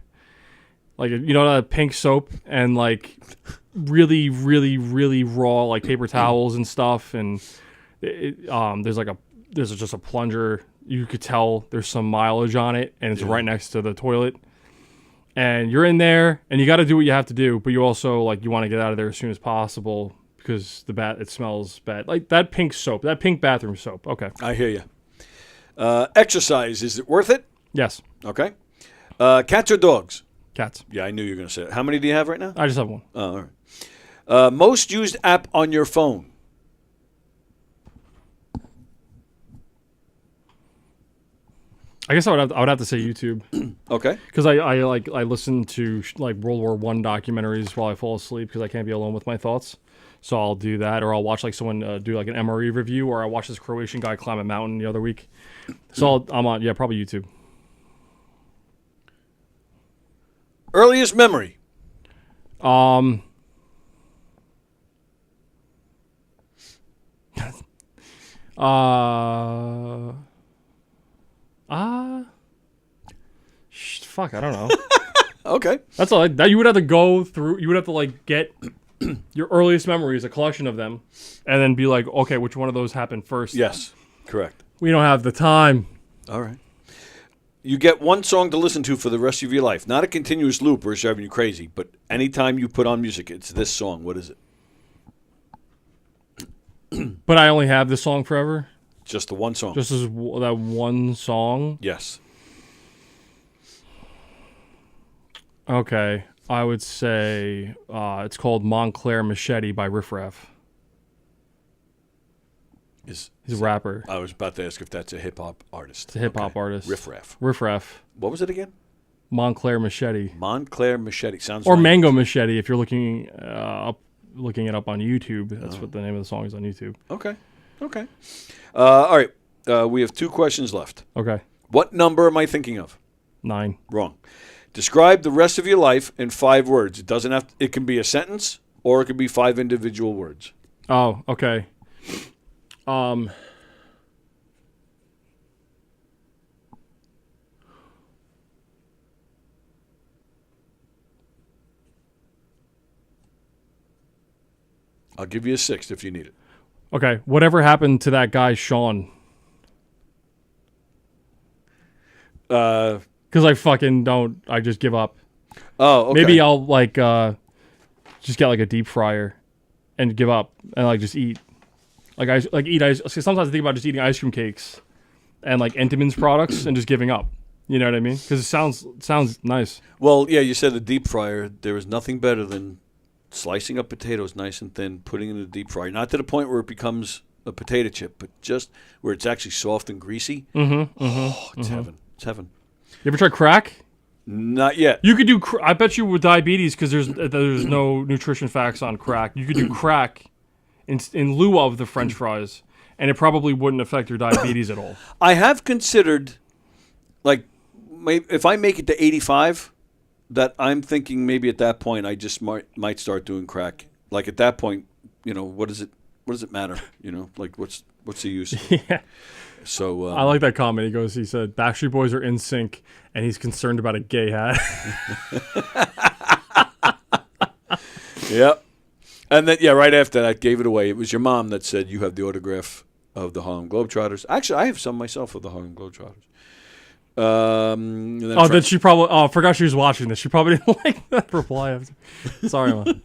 Like, you know, that pink soap and like really, really, really raw like paper towels and stuff. And there's just a plunger. You could tell there's some mileage on it, and it's right next to the toilet. And you're in there, and you got to do what you have to do, but you also like you want to get out of there as soon as possible because it smells bad. Like that pink soap, that pink bathroom soap. Okay, I hear you. Exercise, is it worth it? Yes. Okay. Cats or dogs? Cats. Yeah, I knew you were going to say that. How many do you have right now? I just have one. Oh, all right. Most used app on your phone? I guess I would have to say YouTube. Okay. Because I listen to like World War I documentaries while I fall asleep because I can't be alone with my thoughts. So I'll do that, or I'll watch like someone do like an MRE review, or I watched this Croatian guy climb a mountain the other week. So I'm on, probably YouTube. Earliest memory? Fuck, I don't know. Okay. That's all. That you would have to go through. You would have to like get your earliest memories, a collection of them, and then be like, okay, which one of those happened first? Yes, correct. We don't have the time. All right. You get one song to listen to for the rest of your life. Not a continuous loop or it's driving you crazy, but anytime you put on music, it's this song. What is it? But I only have this song forever? Just the one song. Just as that one song? Yes. Okay. I would say it's called Montclair Machete by Riff Raff. He's a rapper. I was about to ask if that's a hip-hop artist. It's a hip-hop artist. Riff Raff. Riff Raff. What was it again? Montclair Machete. Montclair Machete. Sounds or like Mango Machete if you're looking it up on YouTube. That's what the name of the song is on YouTube. Okay. All right. We have 2 questions left. Okay. What number am I thinking of? 9. Wrong. Describe the rest of your life in 5 words. It doesn't have. It can be a sentence or it can be 5 individual words. Oh, okay. I'll give you a 6th if you need it. Okay. Whatever happened to that guy, Sean? Because I fucking don't. I just give up. Oh, okay. Maybe I'll like just get like a deep fryer and give up and like just eat. Like eat ice. Sometimes I think about just eating ice cream cakes and like Entenmann's products and just giving up. You know what I mean? Because it sounds nice. Well, yeah, you said a deep fryer. There is nothing better than slicing up potatoes nice and thin, putting it in the deep fryer. Not to the point where it becomes a potato chip, but just where it's actually soft and greasy. It's heaven. It's heaven. You ever tried crack? Not yet. You could do. I bet you with diabetes, because there's no nutrition facts on crack. You could do crack in lieu of the French fries, and it probably wouldn't affect your diabetes at all. I have considered, like, if I make it to 85, that I'm thinking maybe at that point I just might start doing crack. Like at that point, you know, what does it matter? You know, like what's the use? Yeah. So I like that comment. He said, Backstreet Boys are in sync, and he's concerned about a gay hat. Yep. And then, right after that, gave it away. It was your mom that said you have the autograph of the Harlem Globetrotters. Actually, I have some myself of the Harlem Globetrotters. That she probably. Oh, I forgot she was watching this. She probably didn't like that reply. Sorry, man.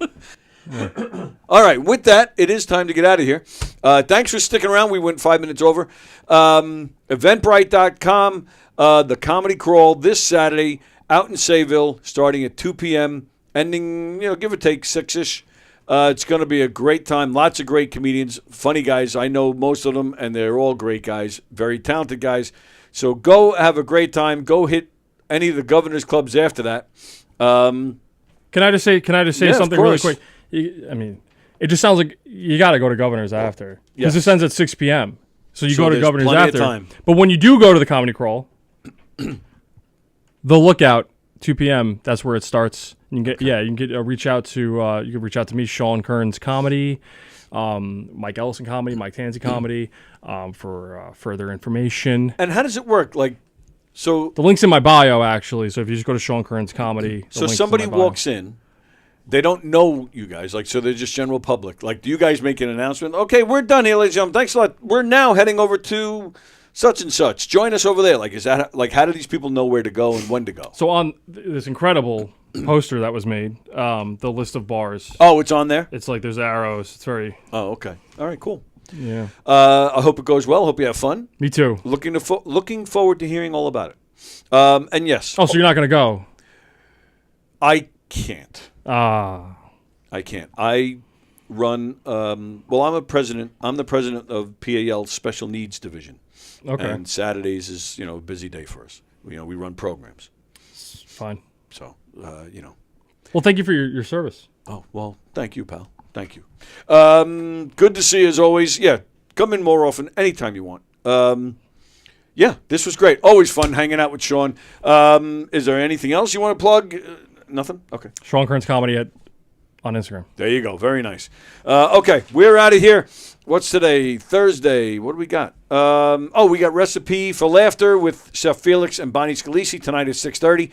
Yeah. All right. With that, it is time to get out of here. Thanks for sticking around. We went 5 minutes over. Eventbrite.com. The Comedy Crawl this Saturday out in Sayville, starting at 2 p.m., ending, give or take 6-ish. It's going to be a great time. Lots of great comedians, funny guys. I know most of them, and they're all great guys, very talented guys. So go have a great time. Go hit any of the Governor's Clubs after that. Can I just say something really quick? I mean, it just sounds like you got to go to Governor's after. Because this ends at 6 p.m. So you go to Governor's after. But when you do go to the Comedy Crawl, the Lookout 2 p.m. That's where it starts. You can reach out to me, Sean Kearns Comedy, Mike Ellison Comedy, Mike Tansey Comedy, for further information. And how does it work? Like, so the link's in my bio actually. So if you just go to Sean Kearns Comedy, so somebody walks in, they don't know you guys, like, so they're just general public. Like, do you guys make an announcement? Okay, we're done here, ladies and gentlemen. Thanks a lot. We're now heading over to such and such. Join us over there. Like, is that like, how do these people know where to go and when to go? So on this incredible poster that was made, the list of bars. Oh, it's on there? It's like there's arrows. It's very. Oh, okay. All right, cool. Yeah. I hope it goes well. Hope you have fun. Me too. Looking forward to hearing all about it. And yes. Oh, so you're not going to go? I can't. I can't. I run. Well, I'm the president of PAL's Special Needs Division. Okay. And Saturdays is a busy day for us. We run programs. Fine. So Well, thank you for your service. Oh well, thank you, pal. Thank you. Good to see you as always. Yeah, come in more often anytime you want. Yeah, this was great. Always fun hanging out with Sean. Is there anything else you want to plug? Nothing? Okay. Sean Kearns Comedy on Instagram. There you go. Very nice. Okay, we're out of here. What's today? Thursday. What do we got? We got Recipe for Laughter with Chef Felix and Bonnie Scalisi tonight at 6:30.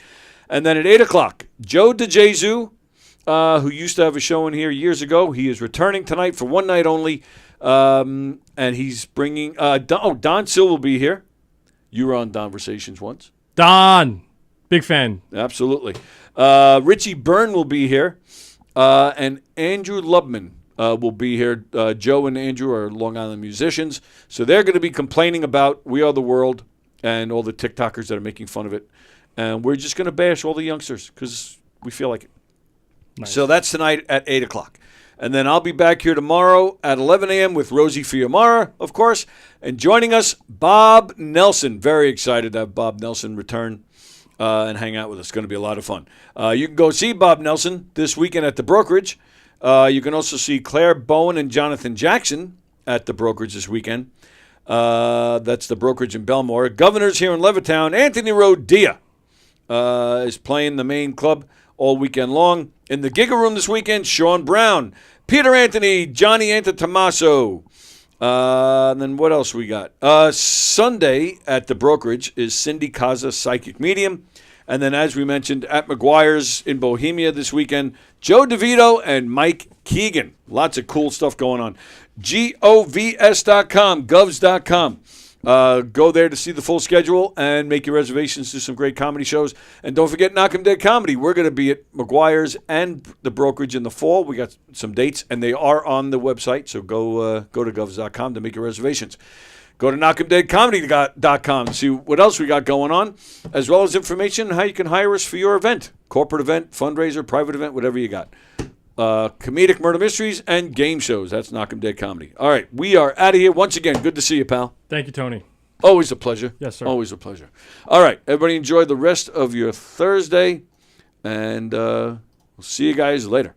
And then at 8 o'clock, Joe DeJesu, who used to have a show in here years ago. He is returning tonight for one night only. And he's bringing Don Sill will be here. You were on Donversations once. Don, big fan. Absolutely. Richie Byrne will be here. And Andrew Lubman will be here. Joe and Andrew are Long Island musicians. So they're going to be complaining about We Are the World and all the TikTokers that are making fun of it. And we're just going to bash all the youngsters because we feel like it. Nice. So that's tonight at 8 o'clock. And then I'll be back here tomorrow at 11 a.m. with Rosie Fiamara, of course. And joining us, Bob Nelson. Very excited to have Bob Nelson return and hang out with us. It's going to be a lot of fun. You can go see Bob Nelson this weekend at the Brokerage. You can also see Claire Bowen and Jonathan Jackson at the Brokerage this weekend. That's the Brokerage in Belmore. Governor's here in Levittown. Anthony Rodia is playing the main club all weekend long. In the Giga Room this weekend, Sean Brown, Peter Anthony, Johnny Antetomaso. And then what else we got? Sunday at the Brokerage is Cindy Kaza, Psychic Medium. And then, as we mentioned, at McGuire's in Bohemia this weekend, Joe DeVito and Mike Keegan. Lots of cool stuff going on. govs.com, govs.com. Go there to see the full schedule and make your reservations to some great comedy shows. And don't forget Knock 'em Dead Comedy. We're going to be at McGuire's and the Brokerage in the fall. We got some dates, and they are on the website. So go to govs.com to make your reservations. Go to knockemdeadcomedy.com to see what else we got going on, as well as information on how you can hire us for your event. Corporate event, fundraiser, private event, whatever you got. Comedic murder mysteries and game shows. That's Knock 'em Dead Comedy. All right, we are out of here. Once again, good to see you, pal. Thank you, Tony. Always a pleasure. Yes, sir. Always a pleasure. All right, everybody enjoy the rest of your Thursday, and we'll see you guys later.